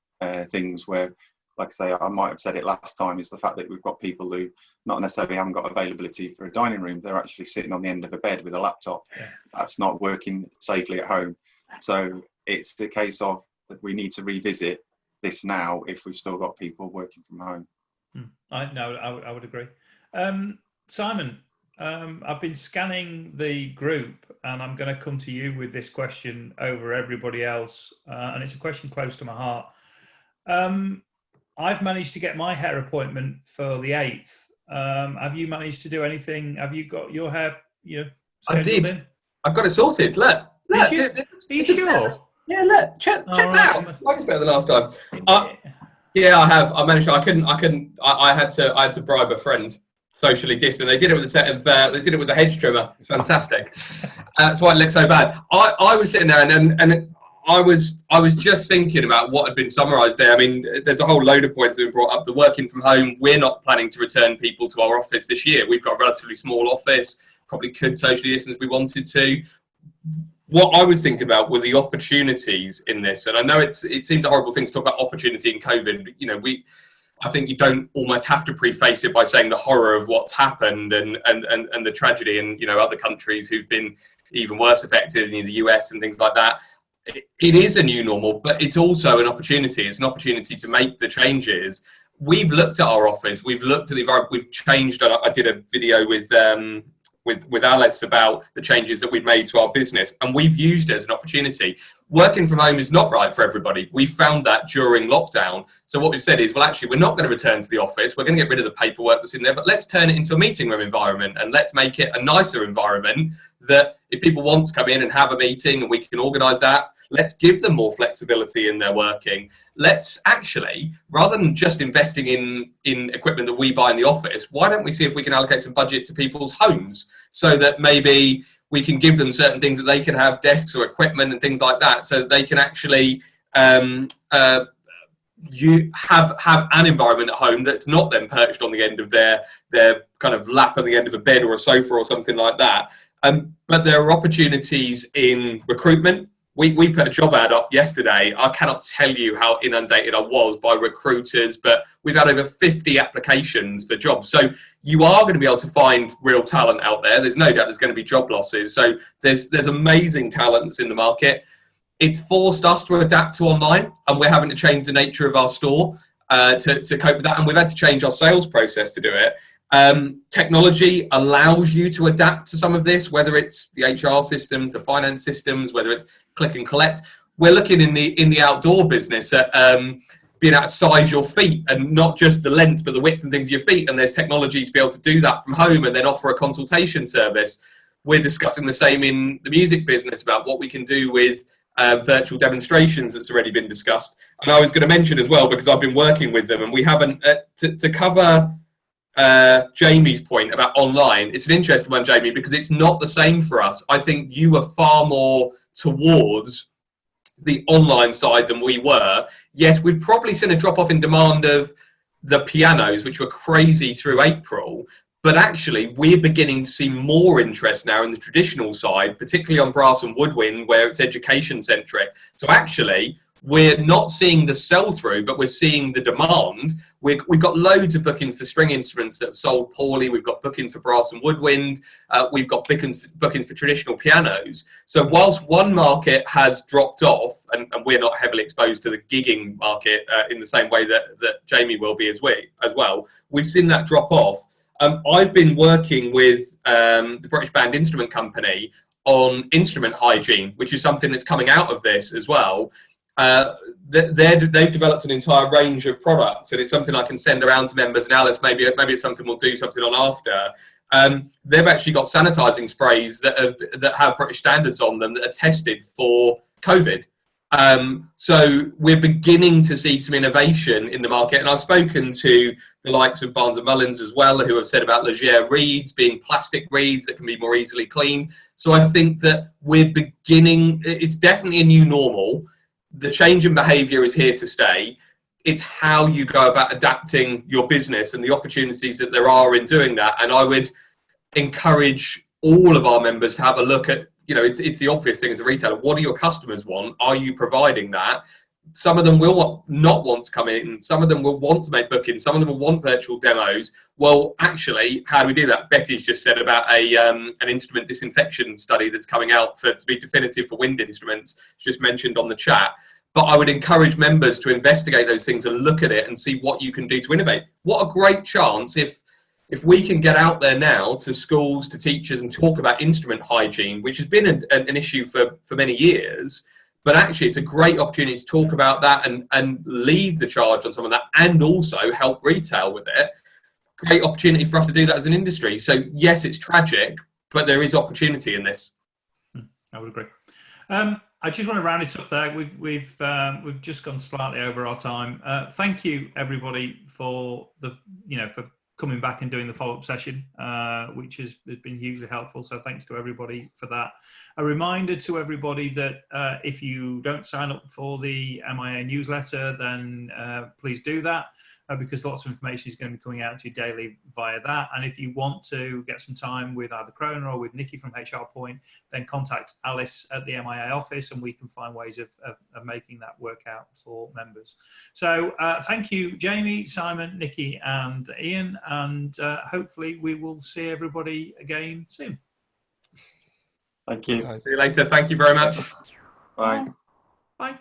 things where, like I say, I might have said it last time, is the fact that we've got people who not necessarily haven't got availability for a dining room, they're actually sitting on the end of a bed with a laptop. That's not working safely at home. So it's the case of that we need to revisit this now if we've still got people working from home. I would agree. Simon, I've been scanning the group, and I'm going to come to you with this question over everybody else, and it's a question close to my heart. I've managed to get my hair appointment for the 8th. Have you managed to do anything? Have you got your hair, I did. in? I've got it sorted. Look. Are you sure? Yeah, look. Check that out. It's better than last time. Yeah, I have. I managed. I couldn't. I had to bribe a friend, socially distant. They did it with a set of. They did it with a hedge trimmer. It's fantastic. That's why it looks so bad. I was sitting there and I was just thinking about what had been summarised there. I mean, there's a whole load of points that have been brought up. The working from home. We're not planning to return people to our office this year. We've got a relatively small office. Probably could socially distance if we wanted to. What I was thinking about were the opportunities in this, and I know it seemed a horrible thing to talk about opportunity in COVID. But, I think you don't almost have to preface it by saying the horror of what's happened and the tragedy in other countries who've been even worse affected, in the US and things like that. It is a new normal, but it's also an opportunity. It's an opportunity to make the changes. We've looked at our office. We've looked at the environment. We've changed. I did a video with Alice about the changes that we've made to our business, and we've used it as an opportunity. Working from home is not right for everybody. We found that during lockdown. So what we've said is, well, actually, we're not going to return to the office. We're going to get rid of the paperwork that's in there, but let's turn it into a meeting room environment, and let's make it a nicer environment that if people want to come in and have a meeting and we can organise that, let's give them more flexibility in their working. Let's actually, rather than just investing in equipment that we buy in the office, why don't we see if we can allocate some budget to people's homes so that maybe we can give them certain things that they can have, desks or equipment and things like that, so that they can actually you have an environment at home that's not then perched on the end of their kind of lap on the end of a bed or a sofa or something like that. But there are opportunities in recruitment. We put a job ad up yesterday. I cannot tell you how inundated I was by recruiters, but we've had over 50 applications for jobs. So you are going to be able to find real talent out there. There's no doubt there's going to be job losses. So there's amazing talents in the market. It's forced us to adapt to online, and we're having to change the nature of our store to cope with that. And we've had to change our sales process to do it. Technology allows you to adapt to some of this, whether it's the HR systems, the finance systems, whether it's click and collect. We're looking in the outdoor business at being able to size your feet, and not just the length, but the width and things of your feet. And there's technology to be able to do that from home and then offer a consultation service. We're discussing the same in the music business about what we can do with virtual demonstrations that's already been discussed. And I was going to mention as well, because I've been working with them, and we haven't, to cover Jamie's point about online. It's an interesting one, Jamie, because it's not the same for us. I think you were far more towards the online side than we were. Yes, we've probably seen a drop off in demand of the pianos, which were crazy through April, but actually we're beginning to see more interest now in the traditional side, particularly on brass and woodwind, where it's education centric. So actually we're not seeing the sell-through, but we're seeing the demand. We've got loads of bookings for string instruments that have sold poorly. We've got bookings for brass and woodwind. We've got bookings for traditional pianos. So whilst one market has dropped off, and we're not heavily exposed to the gigging market in the same way that Jamie will be as well, we've seen that drop off. I've been working with the British Band Instrument Company on instrument hygiene, which is something that's coming out of this as well. They've developed an entire range of products, and it's something I can send around to members. And Alice, maybe it's something we'll do something on after. They've actually got sanitizing sprays that have British standards on them that are tested for COVID. So we're beginning to see some innovation in the market, and I've spoken to the likes of Barnes & Mullins as well, who have said about Legere reeds being plastic reeds that can be more easily cleaned. So I think that it's definitely a new normal. The change in behaviour is here to stay. It's how you go about adapting your business and the opportunities that there are in doing that. And I would encourage all of our members to have a look at, it's the obvious thing as a retailer. What do your customers want? Are you providing that? Some of them will not want to come in. Some of them will want to make bookings. Some of them will want virtual demos. Well, actually, how do we do that? Betty's just said about an instrument disinfection study that's coming out to be definitive for wind instruments. It's just mentioned on the chat. but I would encourage members to investigate those things and look at it and see what you can do to innovate. What a great chance if we can get out there now to schools, to teachers, and talk about instrument hygiene, which has been an issue for many years. But actually, it's a great opportunity to talk about that and lead the charge on some of that, and also help retail with it. Great opportunity for us to do that as an industry. So yes, it's tragic, but there is opportunity in this. I would agree. I just want to round it up there. We've just gone slightly over our time. Thank you everybody for for coming back and doing the follow-up session, which has been hugely helpful. So thanks to everybody for that. A reminder to everybody that if you don't sign up for the MIA newsletter, then please do that. Because lots of information is going to be coming out to you daily via that. And if you want to get some time with either Krona or with Nikki from HR Point, then contact Alice at the MIA office and we can find ways of making that work out for members. So thank you, Jamie, Simon, Nikki and Ian. And hopefully we will see everybody again soon. Thank you. See you later. Thank you very much. Bye. Bye.